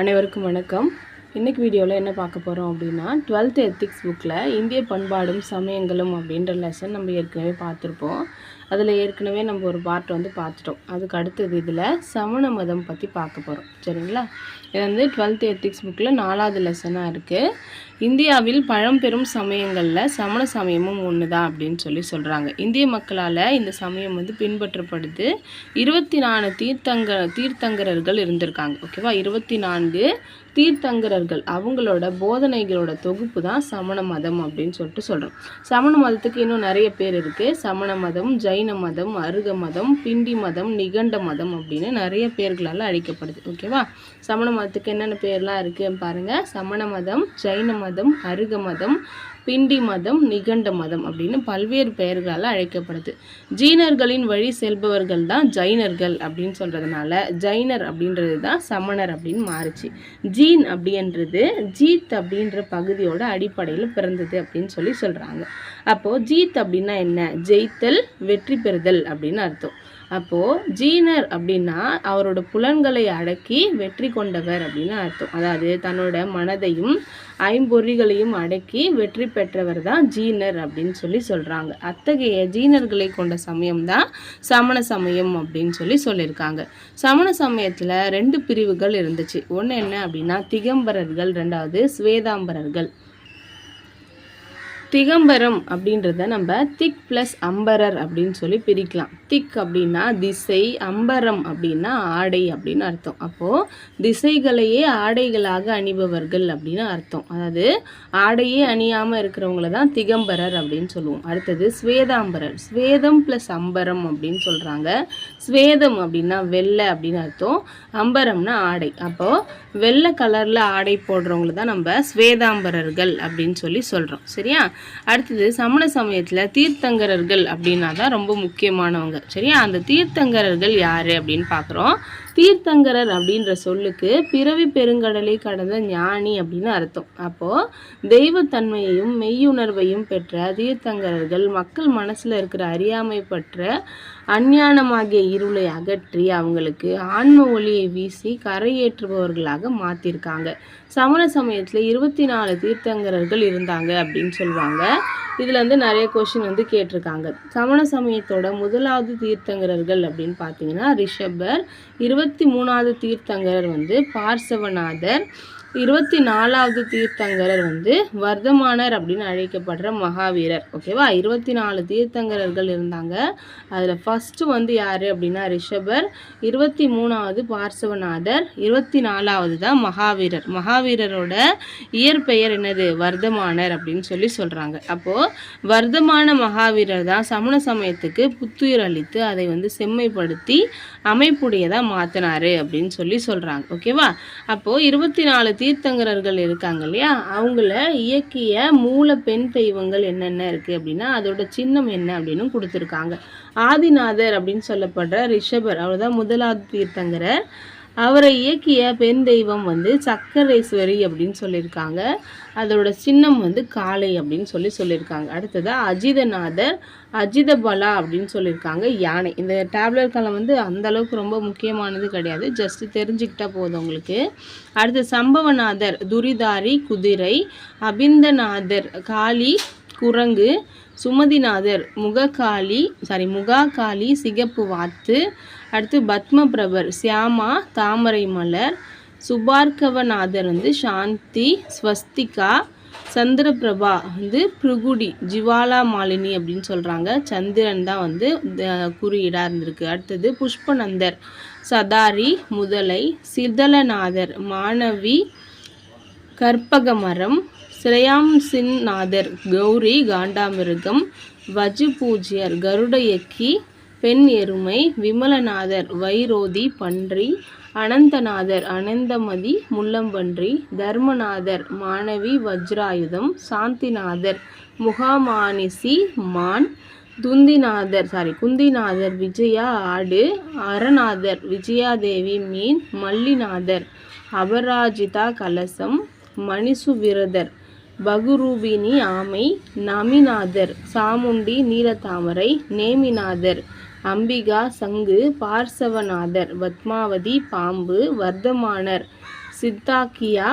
அனைவருக்கும் வணக்கம். இன்னைக்கு வீடியோவில் என்ன பார்க்க போகிறோம் அப்படின்னா 12th எத்திக்ஸ் புக்கில் இந்திய பண்பாடும் சமயங்களும் அப்படின்ற லெசன் நம்ம ஏற்கனவே பார்த்துருப்போம். அதில் ஏற்கனவே நம்ம ஒரு பார்ட் பார்த்துட்டோம். அதுக்கு அடுத்தது இதில் சமண மதம் பற்றி பார்க்க போகிறோம். சரிங்களா? இது 12th எத்திக்ஸ் புக்கில் 4வது லெசனாக இருக்குது. இந்தியாவில் பழம்பெரும் சமயங்களில் சமண சமயமும் ஒன்று தான் அப்படின்னு சொல்கிறாங்க. இந்திய மக்களால் இந்த சமயம் பின்பற்றப்படுது. 24 தீர்த்தங்கரர்கள் இருந்திருக்காங்க. ஓகேவா? 24 தீர்த்தங்கரர்கள் அவங்களோட போதனைகளோட தொகுப்பு தான் சமண மதம் அப்படின்னு சொல்கிறோம். சமண மதத்துக்கு இன்னும் நிறைய பேர் இருக்குது. சமண மதம், ஜைன மதம், அருக மதம், பிண்டி மதம், நிகண்ட மதம் அப்படின்னு நிறைய பேர்களால் அழைக்கப்படுது. ஓகேவா? சமண மதத்துக்கு என்னென்ன பேர்லாம் இருக்குது பாருங்கள். சமண மதம், ஜைன மதம், அருக மதம், பிண்டி மதம், நிகண்ட மதம் அப்படின்னு பல்வேறு பெயர்களால் அழைக்கப்படுது. ஜீனர்களின் வழி செல்பவர்கள் தான் ஜைனர்கள் அப்படின்னு சொல்கிறதுனால ஜைனர் அப்படின்றது தான் சமணர் அப்படின்னு மாறுச்சு. ஜீன் அப்படின்றது ஜீத் அப்படின்ற பகுதியோட அடிப்படையில் பிறந்தது அப்படின்னு சொல்கிறாங்க. அப்போது ஜீத் அப்படின்னா என்ன? ஜெயித்தல், வெற்றி பெறுதல் அப்படின்னு அர்த்தம். அப்போது ஜீனர் அப்படின்னா அவரோட புலன்களை அடக்கி வெற்றி கொண்டவர் அப்படின்னு அர்த்தம். அதாவது தன்னோட மனதையும் ஐம்பொறிகளையும் அடக்கி வெற்றி பெற்றவர் தான் ஜீனர் அப்படின்னு சொல்கிறாங்க. அத்தகைய ஜீனர்களை கொண்ட சமயம் தான் சமண சமயம் அப்படின்னு சொல்லியிருக்காங்க. சமண சமயத்தில் 2 பிரிவுகள் இருந்துச்சு. ஒன்று என்ன அப்படின்னா திகம்பரர்கள், 2வது ஸ்வேதாம்பரர்கள். திகம்பரம் அப்படின்றத நம்ம திக் ப்ளஸ் அம்பரர் அப்படின்னு பிரிக்கலாம். திக் அப்படின்னா திசை, அம்பரம் அப்படின்னா ஆடை அப்படின்னு அர்த்தம். அப்போது திசைகளையே ஆடைகளாக அணிபவர்கள் அப்படின்னு அர்த்தம். அதாவது ஆடையே அணியாமல் இருக்கிறவங்கள தான் திகம்பரர் அப்படின்னு சொல்லுவோம். அடுத்தது ஸ்வேதாம்பரர். ஸ்வேதம் ப்ளஸ் அம்பரம் அப்படின்னு சொல்கிறாங்க. ஸ்வேதம் அப்படின்னா வெள்ளை அப்படின்னு அர்த்தம், அம்பரம்னா ஆடை. அப்போது வெள்ளை கலரில் ஆடை போடுறவங்கள தான் நம்ம ஸ்வேதாம்பரர்கள் அப்படின்னு சொல்கிறோம். சரியா? அடுத்தது சமண சமயத்தில் தீர்த்தங்கரர்கள் அப்படின்னா தான் ரொம்ப முக்கியமானவங்க. சரியா? அந்த தீர்த்தங்கரர்கள் யார் அப்படின்னு பார்க்குறோம். தீர்த்தங்கரர் அப்படின்ற சொல்லுக்கு பிறவி பெருங்கடலை கடந்த ஞானி அப்படின்னு அர்த்தம். அப்போது தெய்வத்தன்மையையும் மெய்யுணர்வையும் பெற்ற தீர்த்தங்கரர்கள் மக்கள் மனசில் இருக்கிற அறியாமை பற்ற அஞ்ஞானமாகிய இருளை அகற்றி அவங்களுக்கு ஆன்ம ஒளியை வீசி கரையேற்றுபவர்களாக மாற்றிருக்காங்க. சமண சமயத்தில் 24 தீர்த்தங்கரர்கள் இருந்தாங்க அப்படின்னு சொல்லுவாங்க. இதில் நிறைய கொஷின் கேட்டிருக்காங்க. சமண சமயத்தோட 1வது தீர்த்தங்கரர்கள் அப்படின்னு பார்த்தீங்கன்னா ரிஷபர். 23வது தீர்த்தங்கரர் பார்சவநாதர். 24வது தீர்த்தங்கரர் வர்தமானர் அப்படின்னு அழைக்கப்படுற மகாவீரர். ஓகேவா? 24 தீர்த்தங்கரர்கள் இருந்தாங்க. அதில் ஃபஸ்ட்டு யார் அப்படின்னா ரிஷபர், 23வது பார்சவநாதர், 24வது தான் மகாவீரர். மகாவீரரோட இயற்பெயர் என்னது? வர்தமானர் அப்படின்னு சொல்கிறாங்க. அப்போது வர்தமான மகாவீரர் தான் சமண சமயத்துக்கு புத்துயிர் அளித்து அதை செம்மைப்படுத்தி அமைப்புடையதாக மாற்றினாரு அப்படின்னு சொல்கிறாங்க. ஓகேவா? அப்போது 24 தீர்த்தங்கரர்கள் இருக்காங்க இல்லையா, அவங்கள இயக்கிய மூல பெண் தெய்வங்கள் என்னென்ன இருக்குது அப்படின்னா அதோட சின்னம் என்ன அப்படின்னு கொடுத்துருக்காங்க. ஆதிநாதர் அப்படின்னு சொல்லப்படுற ரிஷபர், அவர் தான் 1வது தீர்த்தங்கரர். அவரை இயக்கிய பெண் தெய்வம் சக்கரேஸ்வரி அப்படின்னு சொல்லியிருக்காங்க. அதோட சின்னம் காளை அப்படின்னு சொல்லியிருக்காங்க. அடுத்தது அஜிதநாதர், அஜிதபலா அப்படின்னு சொல்லியிருக்காங்க யானை. இந்த டேப்லெட் காலம் அந்த அளவுக்கு ரொம்ப முக்கியமானது கிடையாது, ஜஸ்ட் தெரிஞ்சுக்கிட்டா போதும் உங்களுக்கு. அடுத்து சம்பவநாதர் துரிதாரி குதிரை, அபிந்தநாதர் காளி குரங்கு, சுமதிநாதர் முகாகாளி சிகப்பு வாத்து. அடுத்து பத்மபிரபர் சியாமா தாமரை மலர், சுபார்கவநாதர் சாந்தி ஸ்வஸ்திகா, சந்திரபிரபா பிருகுடி ஜிவாலா மாலினி அப்படின்னு சொல்கிறாங்க. சந்திரன் தான் குறியீடாக இருந்திருக்கு. அடுத்தது புஷ்பநந்தர் சதாரி முதலை, சிதலநாதர் மாணவி கற்பகமரம், சிரயாம்சின்நாதர் கௌரி காண்டாமிருகம், வஜுபூஜ்யர் கருட யக்கி பெண் எருமை, விமலநாதர் வைரோதி பன்றி, அனந்தநாதர் அனந்தமதி முள்ளம்பன்றி, தர்மநாதர் மாணவி வஜ்ராயுதம், சாந்திநாதர் முகாமானிசி மான், குந்திநாதர் விஜயா ஆடு, அரணாதர் விஜயாதேவி மீன், மல்லிநாதர் அபராஜிதா கலசம், மணிசுவிரதர் பகுரூபினி ஆமை, நமிநாதர் சாமுண்டி நீலத்தாமரை, நேமிநாதர் அம்பிகா சங்கு, பார்சவநாதர் பத்மாவதி பாம்பு, வர்தமானர் சித்தாக்கியா,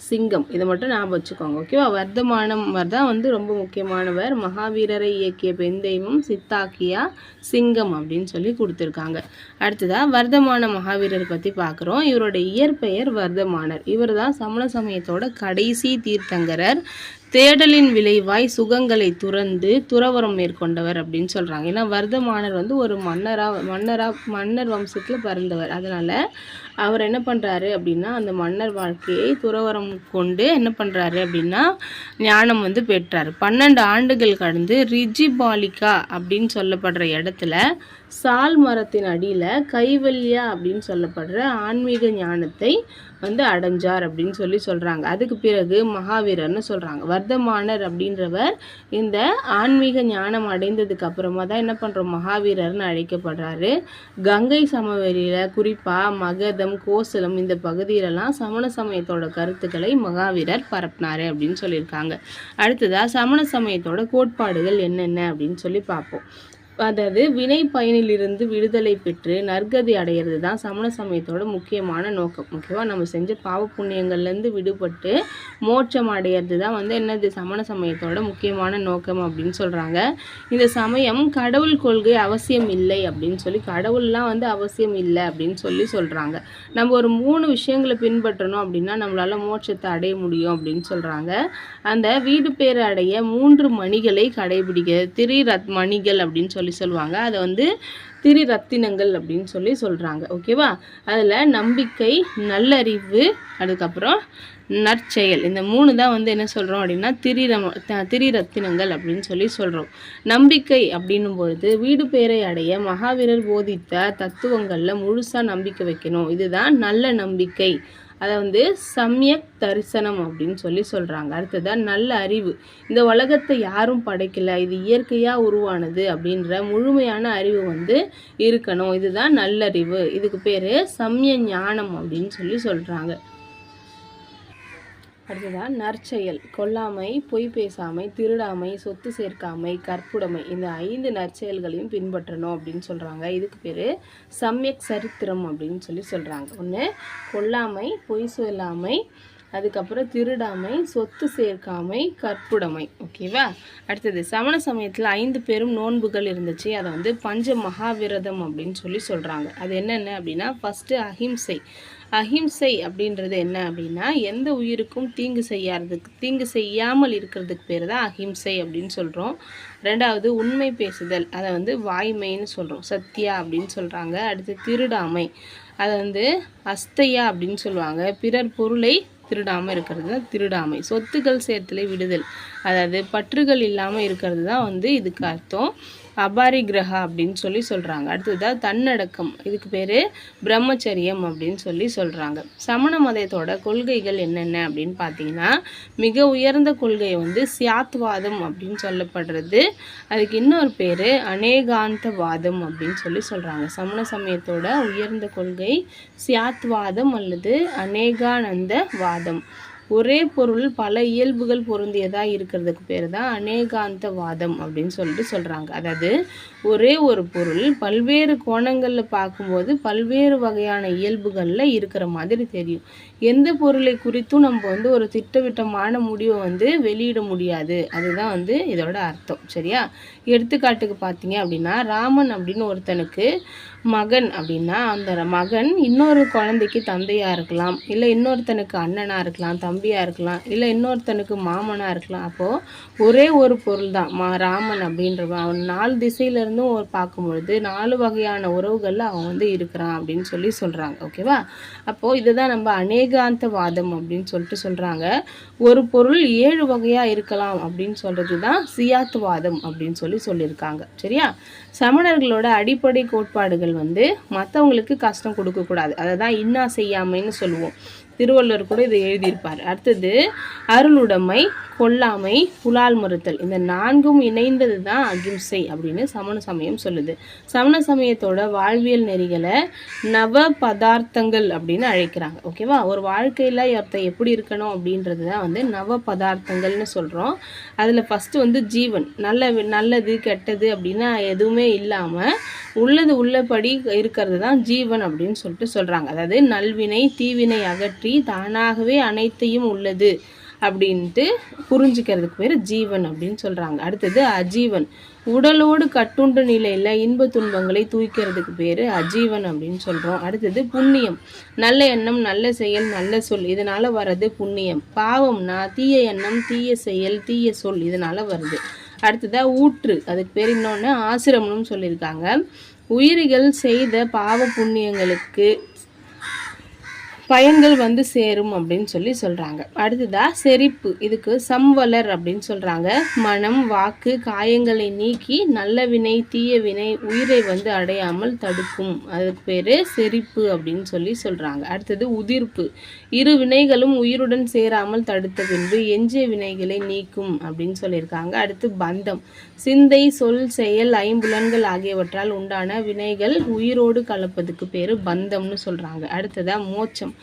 சிங்கம். இதை மட்டும் ஞாபகம் வச்சுக்கோங்க. ஓகேவா? வர்த்தமானம் தான் வந்து ரொம்ப முக்கியமானவர். மகாவீரரை இயக்கிய பெண் தெய்வம் சித்தாக்கியா, சிங்கம் அப்படின்னு சொல்லி கொடுத்துருக்காங்க. அடுத்ததாக வர்த்தமான மகாவீரர் பற்றி பார்க்குறோம். இவரோட இயற்பெயர் வர்த்தமானர். இவர் தான் சமண சமயத்தோட கடைசி தீர்த்தங்கரர். தேடலின் விளைவாய் சுகங்களை துறந்து துறவரம் மேற்கொண்டவர் அப்படின்னு சொல்கிறாங்க. ஏன்னா வர்த்தமானர் வந்து ஒரு மன்னர் வம்சத்தில் பிறந்தவர். அதனால் அவர் என்ன பண்ணுறாரு அப்படின்னா அந்த மன்னர் வாழ்க்கையை துறவரம் கொண்டு என்ன பண்ணுறாரு அப்படின்னா ஞானம் வந்து பெற்றார். 12 ஆண்டுகள் கடந்து ரிஜிபாலிகா அப்படின்னு சொல்லப்படுற இடத்துல சால் மரத்தின் அடியில் கைவல்யா அப்படின்னு சொல்லப்படுற ஆன்மீக ஞானத்தை வந்து அடைஞ்சார் அப்படின்னு சொல்லி சொல்கிறாங்க. அதுக்கு பிறகு மகாவீரர்னு சொல்கிறாங்க. வர்த்தமானர் அப்படின்றவர் இந்த ஆன்மீக ஞானம் அடைந்ததுக்கு அப்புறமா தான் என்ன பண்ணுறோம் மகாவீரர்னு அழைக்கப்படுறாரு. கங்கை சமவெளியில் குறிப்பாக மகதம், கோசலம் இந்த பகுதியிலலாம் சமண சமயத்தோட கருத்துக்களை மகாவீரர் பரப்பினார் அப்படின்னு சொல்லியிருக்காங்க. அடுத்ததாக சமண சமயத்தோட கோட்பாடுகள் என்னென்ன அப்படின்னு சொல்லி பார்ப்போம். அதாவது வினை பயனிலிருந்து விடுதலை பெற்று நற்கதி அடையிறது தான் சமண சமயத்தோட முக்கியமான நோக்கம். ஓகேவா? நம்ம செஞ்ச பாவ புண்ணியங்கள்லேருந்து விடுபட்டு மோட்சம் அடையிறது தான் வந்து என்னது சமண சமயத்தோட முக்கியமான நோக்கம் அப்படின்னு சொல்கிறாங்க. இந்த சமயம் கடவுள் கொள்கை அவசியம் இல்லை அப்படின்னு சொல்லி, கடவுள்லாம் வந்து அவசியம் இல்லை அப்படின்னு சொல்லி சொல்கிறாங்க. நம்ம ஒரு 3 விஷயங்களை பின்பற்றணும் அப்படின்னா நம்மளால் மோட்சத்தை அடைய முடியும் அப்படின்னு சொல்கிறாங்க. அந்த வீடு பேரை அடைய 3 மணிகளை கடைபிடிக்க மணிகள் அப்படின்னு சொல்லுவாங்க. அதை வந்து திரிரத்தினங்கள் அப்படின்னு சொல்கிறாங்க. ஓகேவா? அதில் நம்பிக்கை, நல்லறிவு, அதுக்கப்புறம் நற்செயல், இந்த 3 தான் வந்து என்ன சொல்கிறோம் அப்படின்னா திரிரத்தினங்கள் அப்படின்னு சொல்கிறோம். நம்பிக்கை அப்படின்னும் பொழுது வீடு பேரை அடைய மகாவீரர் போதித்த தத்துவங்களில் முழுசாக நம்பிக்கை வைக்கணும். இதுதான் நல்ல நம்பிக்கை. அதை வந்து சம்யக் தரிசனம் அப்படின்னு சொல்கிறாங்க. அடுத்ததான் நல்ல அறிவு. இந்த உலகத்தை யாரும் படைக்கலை, இது இயற்கையாக உருவானது அப்படின்ற முழுமையான அறிவு வந்து இருக்கணும். இதுதான் நல்லறிவு. இதுக்கு பேர் சம்ய ஞானம் அப்படின்னு சொல்கிறாங்க. அடுத்ததான் நற்செயல். கொல்லாமை, பொய் பேசாமை, திருடாமை, சொத்து சேர்க்காமை, கற்புடைமை, இந்த 5 நற்செயல்களையும் பின்பற்றணும் அப்படின்னு சொல்கிறாங்க. இதுக்கு பேர் சம்யக் சரித்திரம் அப்படின்னு சொல்கிறாங்க. ஒன்று கொல்லாமை, பொய் சொல்லாமை, அதுக்கப்புறம் திருடாமை, சொத்து சேர்க்காமை, கற்புடைமை. ஓகேவா? அடுத்தது சமண சமயத்தில் 5 பெரும் நோன்புகள் இருந்துச்சு. அதை வந்து பஞ்ச மகாவிரதம் அப்படின்னு சொல்கிறாங்க. அது என்னென்ன அப்படின்னா ஃபஸ்ட்டு அஹிம்சை. அஹிம்சை அப்படின்றது என்ன அப்படின்னா எந்த உயிருக்கும் தீங்கு செய்யாமல் இருக்கிறதுக்கு பேர் தான் அஹிம்சை அப்படின்னு சொல்கிறோம். 2வது உண்மை பேசுதல். அதை வந்து வாய்மைன்னு சொல்கிறோம், சத்தியா அப்படின்னு சொல்கிறாங்க. அடுத்து திருடாமை. அதை வந்து அஸ்தையா அப்படின்னு சொல்லுவாங்க. பிறர் பொருளை திருடாமல் இருக்கிறது தான் திருடாமை. சொத்துக்கள் சேர்த்தலை விடுதல், அதாவது பற்றுகள் இல்லாமல் இருக்கிறது தான் வந்து இதுக்கு அர்த்தம். அபாரிகிரகா அப்படின்னு சொல்கிறாங்க. அடுத்ததாக தன்னடக்கம். இதுக்கு பேர் பிரம்மச்சரியம் அப்படின்னு சொல்கிறாங்க. சமண மதத்தோட கொள்கைகள் என்னென்ன அப்படின்னு பார்த்தீங்கன்னா மிக உயர்ந்த கொள்கை வந்து சியாத்வாதம் அப்படின்னு சொல்லப்படுறது. அதுக்கு இன்னொரு பேர் அநேகாந்தவாதம் அப்படின்னு சொல்கிறாங்க. சமண சமயத்தோட உயர்ந்த கொள்கை சியாத்வாதம் அல்லது அநேகானந்த வாதம். ஒரே பொருள் பல இயல்புகள் பொருந்தியதாக இருக்கிறதுக்கு பேர் தான் அநேகாந்தவாதம் அப்படின்னு சொல்கிறாங்க. அதாவது ஒரே ஒரு பொருள் பல்வேறு கோணங்களில் பார்க்கும்போது பல்வேறு வகையான இயல்புகளில் இருக்கிற மாதிரி தெரியும். எந்த பொருளை குறித்தும் நம்ம வந்து ஒரு திட்டவட்டமான முடிவை வந்து வெளியிட முடியாது. அதுதான் வந்து இதோட அர்த்தம். சரியா? எடுத்துக்காட்டுக்கு பார்த்தீங்க அப்படின்னா ராமன் அப்படின்னு ஒருத்தனுக்கு மகன் அப்படின்னா அந்த மகன் இன்னொரு குழந்தைக்கு தந்தையாக இருக்கலாம், இல்லை இன்னொருத்தனுக்கு அண்ணனாக இருக்கலாம், தம்பியாக இருக்கலாம், இல்லை இன்னொருத்தனுக்கு மாமனாக இருக்கலாம். அப்போது ஒரே ஒரு பொருள் தான் ராமன் அப்படின்றவன். அவன் 4 திசையிலேருந்தும் பார்க்கும்பொழுது 4 வகையான உறவுகளில் அவன் வந்து இருக்கிறான் அப்படின்னு சொல்கிறாங்க. ஓகேவா? அப்போது இதுதான் நம்ம அநேகாந்தவாதம் அப்படின்னு சொல்கிறாங்க. ஒரு பொருள் 7 வகையாக இருக்கலாம் அப்படின்னு சொல்கிறது தான் சியாத்வாதம் அப்படின்னு சொல்லியிருக்காங்க. சரியா? சமணர்களோட அடிப்படை கோட்பாடுகள் வந்து மற்றவங்களுக்கு கஷ்டம் கொடுக்கக்கூடாது. அதை தான் இன்னா செய்யாமைன்னு சொல்லுவோம். திருவள்ளுவர் கூட இதை எழுதியிருப்பார். அடுத்தது அருளுடைமை, கொல்லாமை, புலால் மறுத்தல், இந்த 4ம் இணைந்தது தான் அகிம்சை அப்படின்னு சமண சமயம் சொல்லுது. சமண சமயத்தோட வாழ்வியல் நெறிகளை நவ பதார்த்தங்கள் அப்படின்னு அழைக்கிறாங்க. ஓகேவா? ஒரு வாழ்க்கையில் ஒருத்தர் எப்படி இருக்கணும் அப்படின்றது தான் வந்து நவ பதார்த்தங்கள்னு சொல்கிறோம். அதில் ஃபஸ்ட்டு வந்து ஜீவன், நல்லது கெட்டது அப்படின்னா எதுவுமே இல்லாமல் உள்ளபடி இருக்கிறது தான் ஜீவன் அப்படின்னு சொல்கிறாங்க. அதாவது நல்வினை தீவினை அகற்றி தானாகவே அனைத்தையும் உள்ளது அப்படின்ட்டு புரிஞ்சுக்கிறதுக்கு பேர் ஜீவன் அப்படின்னு சொல்கிறாங்க. அடுத்தது அஜீவன், உடலோடு கட்டுண்ட நிலையில் இன்ப துன்பங்களை தூய்க்கிறதுக்கு பேர் அஜீவன் அப்படின்னு சொல்கிறோம். அடுத்தது புண்ணியம், நல்ல எண்ணம் நல்ல செயல் நல்ல சொல் இதனால் வர்றது புண்ணியம். பாவம்னா தீய எண்ணம் தீய செயல் தீய சொல் இதனால் வருது. அடுத்ததாக ஊற்று, அதுக்கு பேர் இன்னொன்று ஆசிரமம்னு சொல்லியிருக்காங்க. உயிரிகள் செய்த பாவ புண்ணியங்களுக்கு பயன்கள் வந்து சேரும் அப்படின்னு சொல்கிறாங்க. அடுத்ததாக செரிப்பு, இதுக்கு சம்வலர் அப்படின்னு சொல்கிறாங்க. மனம் வாக்கு காயங்களை நீக்கி நல்ல வினை தீய வினை உயிரை வந்து அடையாமல் தடுக்கும், அதுக்கு பேர் செரிப்பு அப்படின்னு சொல்கிறாங்க. அடுத்தது உதிர்ப்பு, இரு வினைகளும் உயிருடன் சேராமல் தடுத்த பின்பு எஞ்சிய வினைகளை நீக்கும் அப்படின்னு சொல்லியிருக்காங்க. அடுத்து பந்தம், சிந்தை சொல் செயல் ஐம்புலன்கள் ஆகியவற்றால் உண்டான வினைகள் உயிரோடு கலப்பதுக்கு பேர் பந்தம்னு சொல்கிறாங்க. அடுத்ததாக மோட்சம்,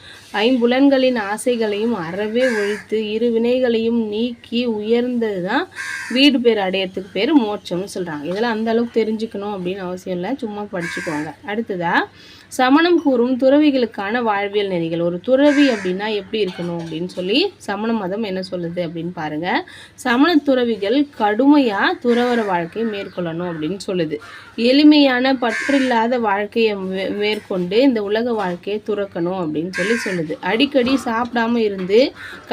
ஐம்புலன்களின் ஆசைகளையும் அறவே ஒழித்து இரு வினைகளையும் நீக்கி உயர்ந்தது தான் வீடு பேர் அடையறதுக்கு பேர் மோட்சம்னு சொல்கிறாங்க. இதெல்லாம் அந்த அளவுக்கு தெரிஞ்சுக்கணும் அப்படின்னு அவசியம் இல்லை, சும்மா படிச்சுக்கோங்க. அடுத்ததாக சமணம் கூறும் துறவிகளுக்கான வாழ்வியல் நெறிகள். ஒரு துறவி அப்படின்னா எப்படி இருக்கணும் அப்படின்னு சமண மதம் என்ன சொல்லுது அப்படின்னு பாருங்கள். சமண துறவிகள் கடுமையாக துறவற வாழ்க்கையை மேற்கொள்ளணும் அப்படின்னு சொல்லுது. எளிமையான பற்றில்லாத வாழ்க்கையை மேற்கொண்டு இந்த உலக வாழ்க்கையை துறக்கணும் அப்படின்னு சொல்லுது. அடிக்கடி சாப்பிடாம இருந்து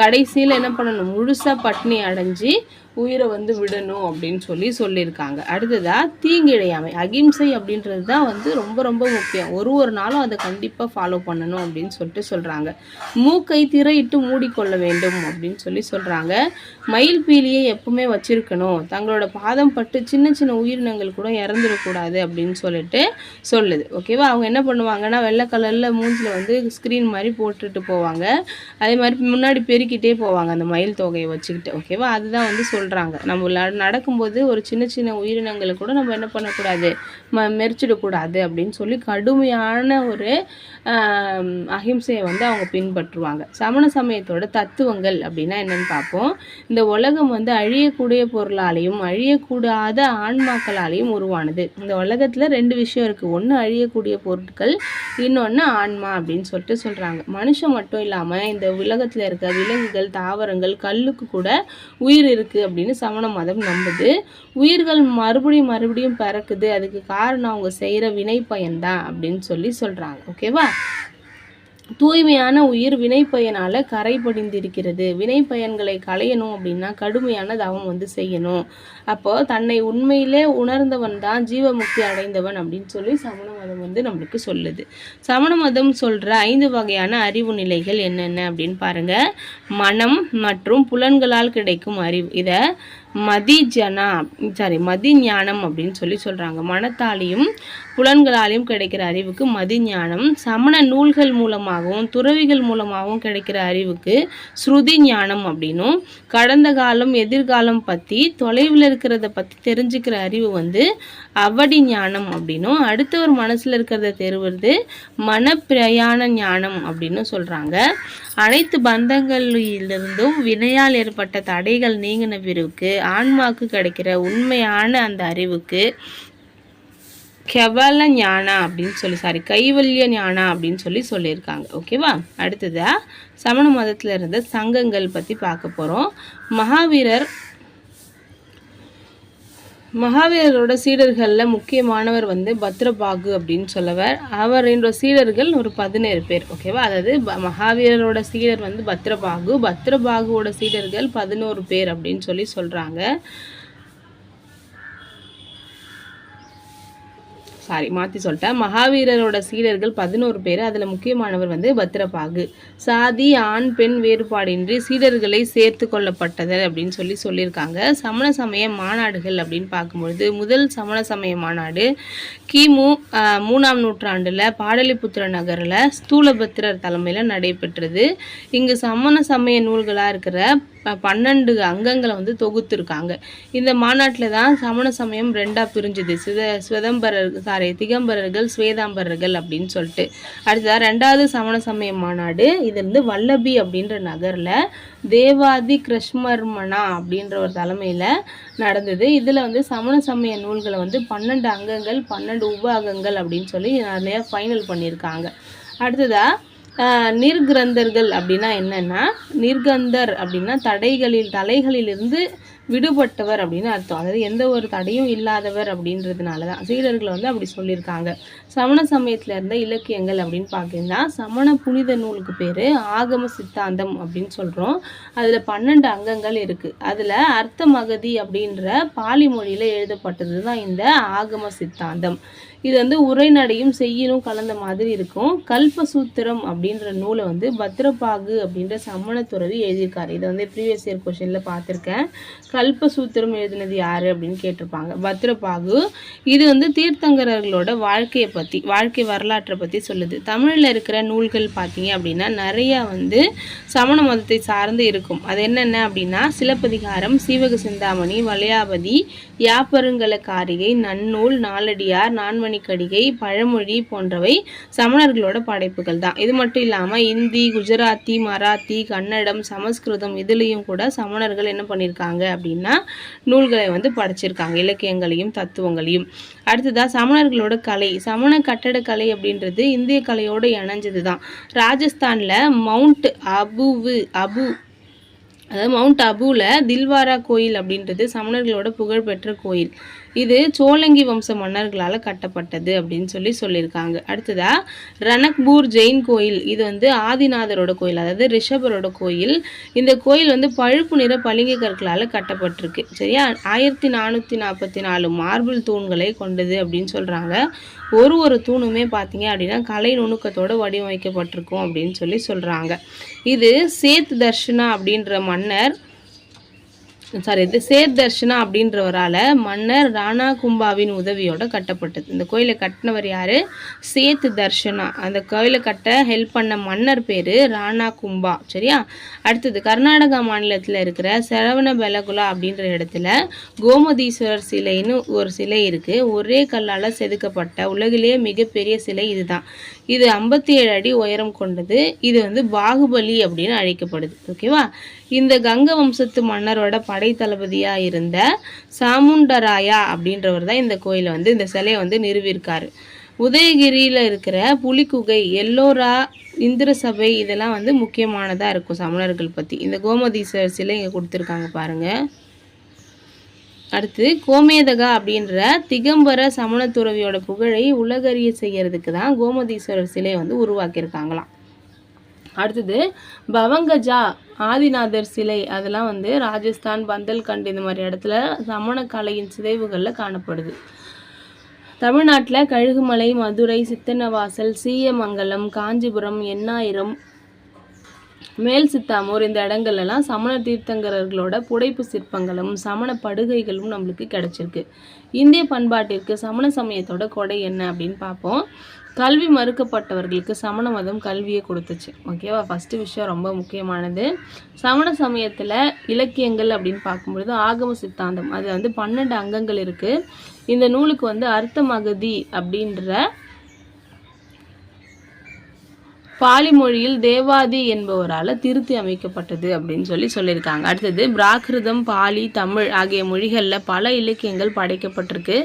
கடைசியில் என்ன பண்ணணும், முழுசாக பட்டினி அடைஞ்சு உயிரை வந்து விடணும் அப்படின்னு சொல்லியிருக்காங்க. அடுத்ததாக தீங்கிழையாமை, அகிம்சை அப்படின்றது தான் வந்து ரொம்ப ரொம்ப முக்கியம். ஒரு நாளும் அதை கண்டிப்பாக ஃபாலோ பண்ணணும் அப்படின்னு சொல்கிறாங்க. மூக்கை திரையிட்டு மூடிக்கொள்ள வேண்டும் அப்படின்னு சொல்கிறாங்க. மயில் பீலியை எப்பவுமே வச்சிருக்கணும், தங்களோட பாதம் பட்டு சின்ன சின்ன உயிரினங்கள் கூட இறந்துடக்கூடாது அப்படின்னு சொல்லுது. ஓகேவா? அவங்க என்ன பண்ணுவாங்கன்னா வெள்ளை கலரில் மூஞ்சில் வந்து ஸ்க்ரீன் மாதிரி போட்டுட்டு போவாங்க. அதே மாதிரி முன்னாடி பெருக்கிட்டே போவாங்க அந்த மயில் தொகையை வச்சுக்கிட்டு. ஓகேவா? அதுதான் வந்து சொல்கிறாங்க. நம்ம நடக்கும்போது ஒரு சின்ன சின்ன உயிரினங்களை கூட நம்ம என்ன பண்ணக்கூடாது, மெரிச்சிடக்கூடாது அப்படின்னு கடுமையான ஒரு அஹிம்சையை வந்து அவங்க பின்பற்றுவாங்க. சமண சமயத்தோட தத்துவங்கள் அப்படின்னா என்னன்னு பார்ப்போம். இந்த உலகம் வந்து அழியக்கூடிய பொருளாலையும் அழியக்கூடாத ஆன்மாக்களாலையும் உருவானது. இந்த உலகத்தில் 2 விஷயம் இருக்குது, ஒன்று அழியக்கூடிய பொருட்கள், இன்னொன்று ஆன்மா அப்படின்னு சொல்கிறாங்க. மனுஷன் மட்டும் இல்லாமல் இந்த உலகத்தில் இருக்க விலங்குகள் தாவரங்கள் கல்லுக்கு கூட உயிர் இருக்குது அப்படின்னு சமண மதம் நம்புது. உயிர்கள் மறுபடியும் பிறக்குது, அதுக்கு காரணம் அவங்க செய்கிற வினை பயன்தான் அப்படின்னு சொல்கிறாங்க. ஓகேவா? தூய்மையான உயிர் வினை பயனால் கரை படிந்திருக்கிறது. வினை பயன்களை களையணும் அப்படின்னா கடுமையான தவம் வந்து செய்யணும். அப்போ தன்னை உண்மையிலே உணர்ந்தவன் தான் ஜீவமுக்தி அடைந்தவன் அப்படின்னு சமண மதம் வந்து நம்மளுக்கு சொல்லுது. சமண மதம் சொல்கிற 5 வகையான அறிவு நிலைகள் என்னென்ன அப்படின்னு பாருங்க. மனம் மற்றும் புலன்களால் கிடைக்கும் அறிவு, இதை மதி ஞானம் அப்படின்னு சொல்கிறாங்க. மனத்தாலையும் புலன்களாலையும் கிடைக்கிற அறிவுக்கு மதி ஞானம். சமண நூல்கள் மூலமாகவும் துறவிகள் மூலமாகவும் கிடைக்கிற அறிவுக்கு ஸ்ருதி ஞானம் அப்படின்னும், கடந்த காலம் எதிர்காலம் பற்றி தொலைவில் இருக்கிறத பற்றி தெரிஞ்சுக்கிற அறிவு வந்து அவடி ஞானம் அப்படின்னும், அடுத்தவர் மனசில் இருக்கிறத தெரிவது மனப்பிரயாண ஞானம் அப்படின்னு சொல்கிறாங்க. அனைத்து பந்தங்களிலிருந்தும் வினையால் ஏற்பட்ட தடைகள் நீங்கின பிறகு ஆன்மாவுக்கு கிடைக்கிற உண்மையான அந்த அறிவுக்கு கெவல ஞானா அப்படின்னு கைவல்ய ஞானா அப்படின்னு சொல்லியிருக்காங்க. ஓகேவா? அடுத்ததா சமண மதத்தில் இருந்த சங்கங்கள் பற்றி பார்க்க போகிறோம். மகாவீரரோட சீடர்களில் முக்கியமானவர் வந்து பத்ரபாகு அப்படின்னு சொல்லவர். அவரோட சீடர்கள் ஒரு 17 பேர். ஓகேவா? அதாவது மகாவீரரோட சீடர் வந்து பத்ரபாகுவோட சீடர்கள் 11 பேர் அப்படின்னு சொல்கிறாங்க. மாற்றி சொல்லிட்டேன். மகாவீரரோட சீடர்கள் 11 பேர். அதில் முக்கியமானவர் வந்து பத்திரபாகு. சாதி ஆண் பெண் வேறுபாடின்றி சீடர்களை சேர்த்து கொள்ளப்பட்டது அப்படின்னு சொல்லியிருக்காங்க. சமண சமய மாநாடுகள் அப்படின்னு பார்க்கும்பொழுது முதல் சமண சமய மாநாடு கிமு 3ஆம் நூற்றாண்டில் பாடலிபுத்திர நகரில் ஸ்தூலபத்திரர் தலைமையில் நடைபெற்றது. இங்கு சமண சமய நூல்களாக இருக்கிற 12 அங்கங்களை வந்து தொகுத்துருக்காங்க. இந்த மாநாட்டில் தான் சமண சமயம் 2ஆக பிரிஞ்சுது. திகம்பரர்கள் ஸ்வேதாம்பரர்கள் அப்படின்னு சொல்லிட்டு. அடுத்ததாக 2வது சமண சமய மாநாடு இது வந்து வல்லபி அப்படின்ற நகரில் தேவாதி கிருஷ்மர்மனா அப்படின்ற ஒரு தலைமையில் நடந்தது. இதில் வந்து சமண சமய நூல்களை வந்து 12 அங்கங்கள் 12 உப அங்கங்கள் அப்படின்னு சொல்லி நிறைய ஃபைனல் பண்ணியிருக்காங்க. அடுத்ததாக நிர்கிரந்தர்கள் அப்படின்னா என்னென்னா, நிர்கந்தர் அப்படின்னா தலைகளிலிருந்து விடுபட்டவர் அப்படின்னு அர்த்தம். அதாவது எந்த ஒரு தடையும் இல்லாதவர் அப்படின்றதுனால தான் சீடர்களை வந்து அப்படி சொல்லியிருக்காங்க. சமண சமயத்தில் இருந்த இலக்கியங்கள் அப்படின்னு பார்த்தீங்கன்னா சமண புனித நூலுக்கு பேர் ஆகம சித்தாந்தம் அப்படின்னு சொல்கிறோம். அதில் 12 அங்கங்கள் இருக்குது. அதில் அர்த்த மகதி அப்படின்ற பாலி மொழியில் எழுதப்பட்டது தான் இந்த ஆகம சித்தாந்தம். இது வந்து உரைநடையும் செய்யலும் கலந்த மாதிரி இருக்கும். கல்பசூத்திரம் அப்படின்ற நூலை வந்து பத்திரபாகு அப்படின்ற சமண துறவி எழுதியிருக்காரு. இதை வந்து ப்ரீவியஸ் இயர் கொஸ்டினில் பார்த்துருக்கேன். கல்பசூத்திரம் எழுதினது யார் அப்படின்னு கேட்டிருப்பாங்க. பத்திரபாகு. இது வந்து தீர்த்தங்கரர்களோட வாழ்க்கை வரலாற்றை பற்றி சொல்லுது. தமிழில் இருக்கிற நூல்கள் பார்த்தீங்க அப்படின்னா நிறையா வந்து சமண மதத்தை சார்ந்து இருக்கும். அது என்னென்ன அப்படின்னா சிலப்பதிகாரம், சீவக சிந்தாமணி, வளையாபதி, யாப்பருங்கல காரிகை, நன்னூல், நாலடியார், நான்மணிக்கடிகை, பழமொழி போன்றவை சமணர்களோட படைப்புகள் தான். இது மட்டும் இல்லாமல் இந்தி, குஜராத்தி, மராத்தி, கன்னடம், சமஸ்கிருதம் இதுலேயும் கூட சமணர்கள் என்ன பண்ணியிருக்காங்க அப்படின்னா நூல்களை வந்து படைச்சிருக்காங்க, இலக்கியங்களையும் தத்துவங்களையும். அடுத்ததாக சமணர்களோட கலை. சமண கட்டடக்கலை அப்படின்றது இந்திய கலையோடு இணைஞ்சது தான். ராஜஸ்தானில் மவுண்ட் அபுவில் தில்வாரா கோயில் அப்படின்றது சமணர்களோட புகழ்பெற்ற கோயில். இது சோழங்கி வம்ச மன்னர்களால் கட்டப்பட்டது அப்படின்னு சொல்லியிருக்காங்க. அடுத்ததாக ரணக்பூர் ஜெயின் கோயில். இது வந்து ஆதிநாதரோட கோயில், அதாவது ரிஷபரோட கோயில். இந்த கோயில் வந்து பழுப்பு நிற பளிங்கு கற்களால் கட்டப்பட்டிருக்கு. சரியா? 1444 மார்பிள் தூண்களை கொண்டது அப்படின்னு சொல்கிறாங்க. ஒரு தூணுமே பார்த்தீங்க அப்படின்னா கலை நுணுக்கத்தோடு வடிவமைக்கப்பட்டிருக்கும் அப்படின்னு சொல்கிறாங்க. இது சேத் தர்ஷனா அப்படின்ற அப்படின்றவரால் மன்னர் ராணா கும்பாவின் உதவியோட கட்டப்பட்டது. இந்த கோயிலை கட்டினவர் யார்? சேத் தர்ஷனா. அந்த கோயிலை கட்ட ஹெல்ப் பண்ண மன்னர் பேர் ராணா கும்பா. சரியா? அடுத்தது கர்நாடகா மாநிலத்தில் இருக்கிற சரவண பெலகுலா அப்படின்ற இடத்துல கோமதீஸ்வரர் சிலைன்னு ஒரு சிலை இருக்குது. ஒரே கல்லால் செதுக்கப்பட்ட உலகிலேயே மிகப்பெரிய சிலை இதுதான். இது 57 அடி உயரம் கொண்டது. இது வந்து பாகுபலி அப்படின்னு அழைக்கப்படுது. ஓகேவா? இந்த கங்க வம்சத்து மன்னரோட படை தளபதியாக இருந்த சாமுண்டராயா அப்படின்றவர் தான் இந்த கோயிலை வந்து இந்த சிலையை வந்து நிறுவியிருக்காரு. உதயகிரியில் இருக்கிற புலிக்குகை, எல்லோரா, இந்திர சபை இதெல்லாம் வந்து முக்கியமானதாக இருக்கும் சமணர்கள் பற்றி. இந்த கோமதீஸ்வரர் சிலை இங்கே கொடுத்துருக்காங்க பாருங்கள். அடுத்து கோமேதகா அப்படின்ற திகம்பர சமண துறவியோட புகழை உலகறிய செய்யறதுக்கு தான் கோமதீஸ்வரர் சிலையை வந்து உருவாக்கியிருக்காங்களாம். அடுத்தது பவங்கஜா ஆதிநாதர் சிலை. அதெல்லாம் வந்து ராஜஸ்தான், பந்தல்கண்ட் இந்த மாதிரி இடத்துல சமண கலையின் சிதைவுகளில் காணப்படுது. தமிழ்நாட்டில் கழுகுமலை, மதுரை, சித்தன்னவாசல், சீயமங்கலம், காஞ்சிபுரம், எண்ணாயிரம், மேல் சித்தாமூர் இந்த இடங்கள்லாம் சமண தீர்த்தங்கரர்களோட புடைப்பு சிற்பங்களும் சமண படுகைகளும் நம்மளுக்கு கிடைச்சிருக்கு. இந்திய பண்பாட்டிற்கு சமண சமயத்தோட கொடை என்ன அப்படின்னு பார்ப்போம். கல்வி மறுக்கப்பட்டவர்களுக்கு சமண மதம் கல்வியை கொடுத்துச்சு. ஓகேவா? ஃபஸ்ட்டு விஷயம் ரொம்ப முக்கியமானது. சமண சமயத்தில் இலக்கியங்கள் அப்படின்னு பார்க்கும்பொழுது ஆகம சித்தாந்தம், அது வந்து 12 அங்கங்கள் இருக்குது. இந்த நூலுக்கு வந்து அர்த்த மகதி அப்படின்ற பாலி மொழியில் தேவாதி என்பவரால் திருத்தி அமைக்கப்பட்டது அப்படின்னு சொல்லியிருக்காங்க. அடுத்தது பிராகிருதம், பாலி, தமிழ் ஆகிய மொழிகளில் பல இலக்கியங்கள் படைக்கப்பட்டிருக்கு.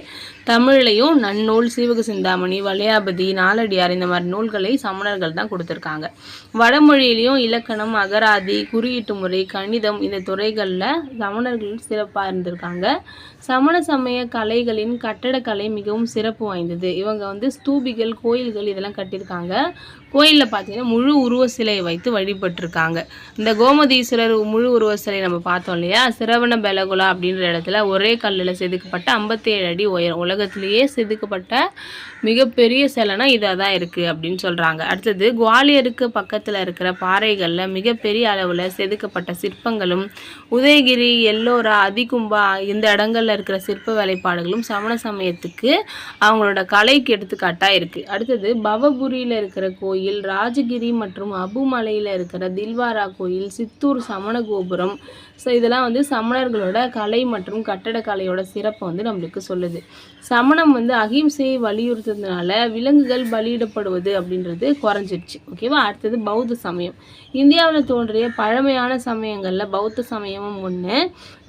தமிழ்லையும் நன்னூல், சீவக சிந்தாமணி, வளையாபதி, நாலடியார் இந்த மாதிரி நூல்களை சமணர்கள் தான் கொடுத்துருக்காங்க. வடமொழியிலையும் இலக்கணம், அகராதி, குறியீட்டு முறை, கணிதம் இந்த துறைகளில் சமணர்கள் சிறப்பாக இருந்திருக்காங்க. சமண சமய கலைகளின் கட்டடக்கலை மிகவும் சிறப்பு வாய்ந்தது. இவங்க வந்து ஸ்தூபிகள், கோயில்கள் இதெல்லாம் கட்டியிருக்காங்க. கோயிலில் பார்த்தீங்கன்னா முழு உருவ சிலையை வைத்து வழிபட்டிருக்காங்க. இந்த கோமதீஸ்வரர் முழு உருவ சிலை நம்ம பார்த்தோம் இல்லையா, சிரவண பெலகுலா அப்படின்ற இடத்துல ஒரே கல்லில் செதுக்கப்பட்ட 57 அடி உயரம் உலகத்திலேயே செதுக்கப்பட்ட மிகப்பெரிய சிலைனா இதாக தான் இருக்குது அப்படின்னு சொல்கிறாங்க. அடுத்தது குவாலியருக்கு பக்கத்தில் இருக்கிற பாறைகளில் மிகப்பெரிய அளவில் செதுக்கப்பட்ட சிற்பங்களும் உதயகிரி, எல்லோரா, அதிகும்பா இந்த இடங்களில் இருக்கிற சிற்ப வேலைப்பாடுகளும் சமண சமயத்துக்கு அவங்களோட கலைக்கு எடுத்துக்காட்டாக இருக்குது. அடுத்தது பவபுரியில் இருக்கிற கோயில், ராஜகிரி மற்றும் அபுமலையில் இருக்கிற தில்வாரா கோயில், சித்தூர் சமண கோபுரம், ஸோ இதெல்லாம் வந்து சமணர்களோட கலை மற்றும் கட்டடக்கலையோட சிறப்பை வந்து நம்மளுக்கு சொல்லுது. சமணம் வந்து அகிம்சையை வலியுறுத்துறதுனால விலங்குகள் பலியிடப்படுவது அப்படின்றது குறைஞ்சிருச்சு. ஓகேவா. அடுத்தது பௌத்த சமயம். இந்தியாவில் தோன்றிய பழமையான சமயங்களில் பௌத்த சமயமும் ஒன்று.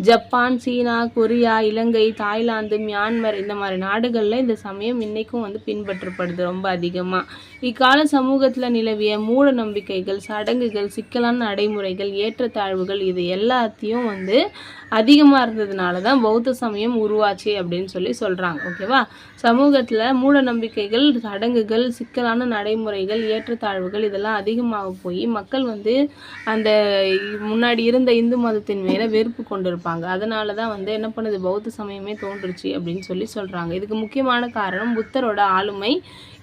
ஜப்பான், சீனா, கொரியா, இலங்கை, தாய்லாந்து, மியான்மர் இந்த மாதிரி நாடுகளில் இந்த சமயம் இன்றைக்கும் வந்து பின்பற்றப்படுது ரொம்ப அதிகமாக. இக்கால சமூகத்தில் நிலவிய மூட நம்பிக்கைகள், சடங்குகள், சிக்கலான நடைமுறைகள், ஏற்றத்தாழ்வுகள் இது எல்லாத்தையும் வந்து அதிகமாக இருந்ததுனால தான் பௌத்த சமயம் உருவாச்சு அப்படின்னு சொல்லி சொல்கிறாங்க. ஓகேவா. சமூகத்தில் மூட நம்பிக்கைகள், சடங்குகள், சிக்கலான நடைமுறைகள், ஏற்றத்தாழ்வுகள் இதெல்லாம் அதிகமாக போய் மக்கள் வந்து அந்த முன்னாடி இருந்த இந்து மதத்தின் மேலே வெறுப்பு கொண்டு இருப்பாங்க. அதனால தான் வந்து என்ன பண்ணுது பௌத்த சமயமே தோன்றுச்சு அப்படின்னு சொல்லி சொல்கிறாங்க. இதுக்கு முக்கியமான காரணம் புத்தரோட ஆளுமை,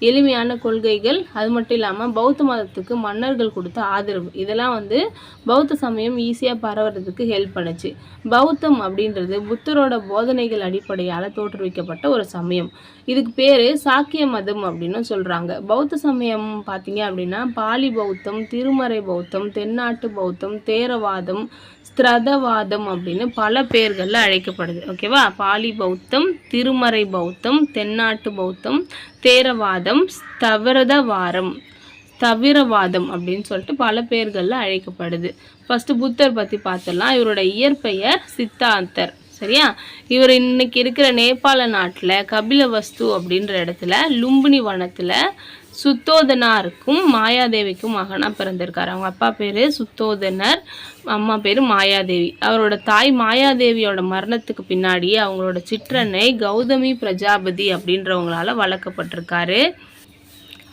எளிமையான கொள்கைகள், அது மட்டும் இல்லாமல் பௌத்த மதத்துக்கு மன்னர்கள் கொடுத்த ஆதரவு இதெல்லாம் வந்து பௌத்த சமயம் ஈஸியாக பரவுறதுக்கு ஹெல்ப் பண்ணுச்சு. பௌத்தம் அப்படின்றது புத்தரோட போதனைகள் அடிப்படையால் தோற்றுவிக்கப்பட்ட ஒரு சமயம். இதுக்கு பேர் சாக்கிய மதம் அப்படின்னு சொல்கிறாங்க. பௌத்த சமயம் பார்த்தீங்க அப்படின்னா பாலி பௌத்தம், திருமறை பௌத்தம், தென்னாட்டு பௌத்தம், தேரவாதம், ஸ்திரதவாதம் அப்படின்னு பல பேர்களில் அழைக்கப்படுது. ஓகேவா. பாலி பௌத்தம், திருமறை பௌத்தம், தென்னாட்டு பௌத்தம், தேரவாதம், தவிரவாதம் அப்படின்னு சொல்லிட்டு பல பேர்களில் அழைக்கப்படுது. ஃபஸ்ட்டு புத்தர் பற்றி பார்த்துடலாம். இவரோட இயற்பெயர் சித்தாந்தர். சரியா. இவர் இன்னைக்கு இருக்கிற நேபாள நாட்டில் கபிலவஸ்து அப்படின்ற இடத்துல லும்பினி வனத்தில் சுத்தோதனாருக்கும் மாயாதேவிக்கும் மகனாக பிறந்திருக்கார். அவங்க அப்பா பேர் சுத்தோதனர், அம்மா பேர் மாயாதேவி. அவரோட தாய் மாயாதேவியோட மரணத்துக்கு பின்னாடி அவங்களோட சிற்றன்னை கௌதமி பிரஜாபதி அப்படின்றவங்களால வளர்க்கப்பட்டிருக்காரு.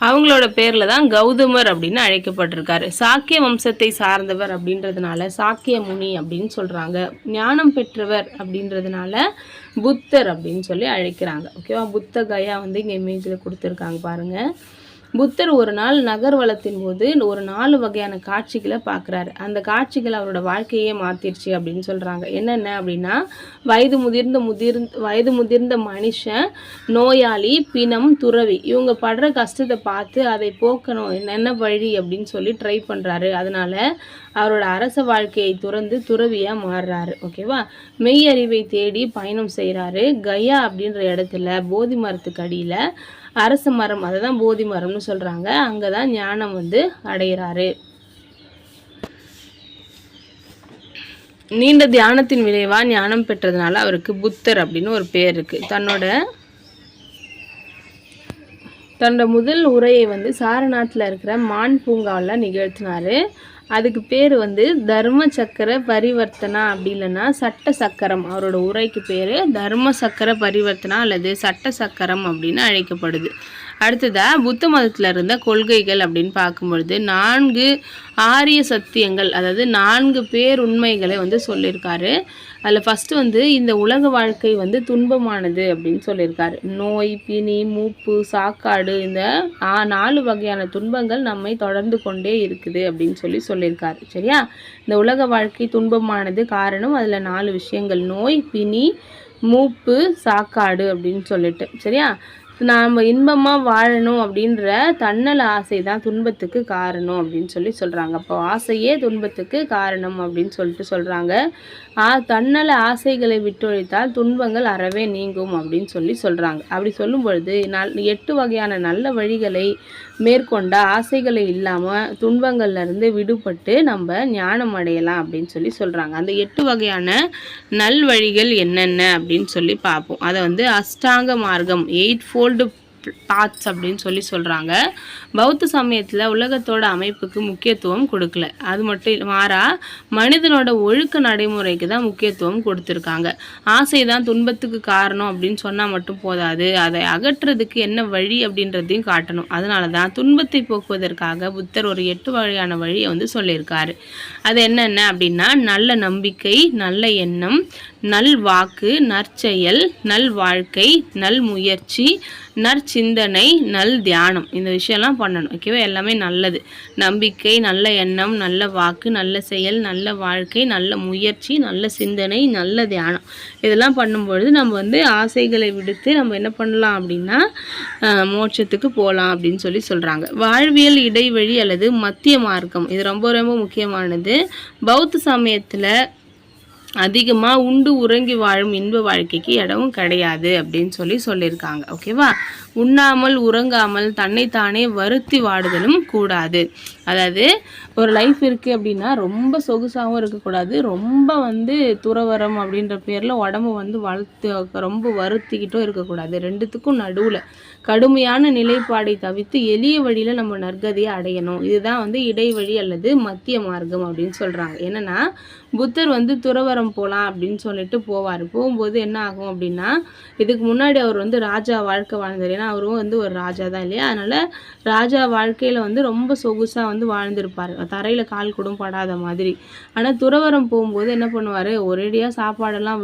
அவங்களோட பேரில் தான் கௌதமர் அப்படின்னு அழைக்கப்பட்டிருக்காரு. சாக்கிய வம்சத்தை சார்ந்தவர் அப்படின்றதுனால சாக்கிய முனி அப்படின்னு சொல்கிறாங்க. ஞானம் பெற்றவர் அப்படின்றதுனால புத்தர் அப்படின்னு சொல்லி அழைக்கிறாங்க. ஓகேவா. புத்த கயா வந்து இங்கே இமேஜில் கொடுத்துருக்காங்க பாருங்கள். புத்தர் ஒரு நாள் நகர்வலத்தின் போது ஒரு 4 வகையான காட்சிகளை பார்க்குறாரு. அந்த காட்சிகள் அவரோட வாழ்க்கையே மாற்றிடுச்சு அப்படின்னு சொல்கிறாங்க. என்னென்ன அப்படின்னா வயது முதிர்ந்த மனுஷன், நோயாளி, பிணம், துறவி இவங்க படுற கஷ்டத்தை பார்த்து அதை போக்கணும் என்ன வழி அப்படின்னு சொல்லி ட்ரை பண்ணுறாரு. அதனால அவரோட அரச வாழ்க்கையை துறந்து துறவியாக மாறுறாரு. ஓகேவா. மெய் அறிவை தேடி பயணம் செய்கிறாரு. கயா அப்படின்ற இடத்துல போதி மரத்துக்கு அடியில் அரச மரம், அதை தான் போதி மரம்னு சொல்கிறாங்க, அங்கே தான் ஞானம் வந்து அடைகிறாரு. நீண்ட தியானத்தின் விளைவாக ஞானம் பெற்றதுனால அவருக்கு புத்தர் அப்படின்னு ஒரு பேர் இருக்குது. தன்னோட முதல் உரையை வந்து சாரநாட்டில் இருக்கிற மான் பூங்காவில் நிகழ்த்தினார். அதுக்கு பேர் வந்து தர்ம சக்கர பரிவர்த்தனா அப்படி இல்லைன்னா சட்ட சக்கரம். அவரோட உரைக்கு பேர் தர்ம சக்கர பரிவர்த்தனா அல்லது சட்ட சக்கரம் அப்படின்னு அழைக்கப்படுது. அடுத்ததாக புத்த மதத்தில் இருந்த கொள்கைகள் அப்படின்னு பார்க்கும்பொழுது 4 ஆரிய சத்தியங்கள், அதாவது 4 பேருண்மைகளை வந்து சொல்லியிருக்காரு. அதில் ஃபஸ்ட்டு வந்து இந்த உலக வாழ்க்கை வந்து துன்பமானது அப்படின்னு சொல்லியிருக்காரு. நோய், பிணி, மூப்பு, சாக்காடு இந்த 4 வகையான துன்பங்கள் நம்மை தொடர்ந்து கொண்டே இருக்குது அப்படின்னு சொல்லியிருக்காரு. சரியா. இந்த உலக வாழ்க்கை துன்பமானது காரணம் அதில் 4 விஷயங்கள்: நோய், பிணி, மூப்பு, சாக்காடு அப்படின்னு சொல்லிட்டு. சரியா. நாம் இன்பமாக வாழணும் அப்படின்ற தன்னல ஆசை தான் துன்பத்துக்கு காரணம் அப்படின்னு சொல்கிறாங்க. அப்போ ஆசையே துன்பத்துக்கு காரணம் அப்படின்னு சொல்கிறாங்க. தன்னல ஆசைகளை விட்டொழித்தால் துன்பங்கள் அறவே நீங்கும் அப்படின்னு சொல்கிறாங்க. அப்படி சொல்லும் பொழுது 8 வகையான நல்ல வழிகளை மேற்கொண்ட ஆசைகளை இல்லாமல் துன்பங்கள்லேருந்து விடுபட்டு நம்ம ஞானம் அடையலாம் அப்படின்னு சொல்கிறாங்க. அந்த 8 வகையான நல் வழிகள் என்னென்ன அப்படின்னு பார்ப்போம். அதை வந்து அஷ்டாங்க மார்க்கம் 8 ஃபோல்டு தாட்ஸ் அப்படின்னு சொல்கிறாங்க. பௌத்த சமயத்தில் உலகத்தோட அமைப்புக்கு முக்கியத்துவம் கொடுக்கல. அது மட்டும் மாறா மனிதனோட ஒழுக்க நடைமுறைக்கு தான் முக்கியத்துவம் கொடுத்துருக்காங்க. ஆசை தான் துன்பத்துக்கு காரணம் அப்படின்னு சொன்னால் மட்டும் போதாது, அதை அகற்றுறதுக்கு என்ன வழி அப்படின்றதையும் காட்டணும். அதனால தான் துன்பத்தை போக்குவதற்காக புத்தர் ஒரு 8 வகையான வழியை வந்து சொல்லியிருக்காரு. அது என்னென்ன அப்படின்னா, நல்ல நம்பிக்கை, நல்ல எண்ணம், நல் வாக்கு, நற்செயல், நல் வாழ்க்கை, நல் முயற்சி, நற்சிந்தனை, நல் தியானம். இந்த விஷயம்லாம் பண்ணணும். ஓகேவா? எல்லாமே நல்லது. நம்பிக்கை, நல்ல எண்ணம், நல்ல வாக்கு, நல்ல செயல், நல்ல வாழ்க்கை, நல்ல முயற்சி, நல்ல சிந்தனை, நல்ல தியானம். இதெல்லாம் பண்ணும்பொழுது நம்ம வந்து ஆசைகளை விடுத்து நம்ம என்ன பண்ணலாம் அப்படின்னா மோட்சத்துக்கு போகலாம் அப்படின்னு சொல்கிறாங்க. வாழ்வியல் இடைவெளி அல்லது மத்திய மார்க்கம், இது ரொம்ப ரொம்ப முக்கியமானது. பௌத்த சமயத்தில் அதிகமாக உண்டு உறங்கி வாழும் இன்ப வாழ்க்கைக்கு இடமும் கிடையாது அப்படின்னு சொல்லியிருக்காங்க. ஓகேவா? உண்ணாமல் உறங்காமல் தன்னைத்தானே வருத்தி வாடுதலும் கூடாது. அதாவது ஒரு லைஃப் இருக்குது அப்படின்னா ரொம்ப சொகுசாகவும் இருக்கக்கூடாது, ரொம்ப வந்து துறவரம் அப்படின்ற பேரில் உடம்பு வந்து ரொம்ப வருத்திக்கிட்டும் இருக்கக்கூடாது. ரெண்டுத்துக்கும் நடுவில் கடுமையான நிலைப்பாடை தவிர்த்து எளிய வழியில் நம்ம நற்கதியை அடையணும். இதுதான் வந்து இடைவழி அல்லது மத்திய மார்க்கம் அப்படின்னு சொல்கிறாங்க. என்னென்னா புத்தர் வந்து துறவரம் போகலாம் அப்படின்னு சொல்லிட்டு போவார். போகும்போது என்ன ஆகும் அப்படின்னா, இதுக்கு முன்னாடி அவர் வந்து ராஜா வாழ்க்கை வாழ்ந்தார். ஏன்னா அவரும் வந்து ஒரு ராஜா தான் இல்லையா? அதனால் ராஜா வாழ்க்கையில் வந்து ரொம்ப சொகுசாக வந்து வாழ்ந்திருப்பார், தரையில் கால் கூட படாத மாதிரி. ஆனால் துறவரம் போகும்போது என்ன பண்ணுவார், ஒரேடியாக சாப்பாடெல்லாம்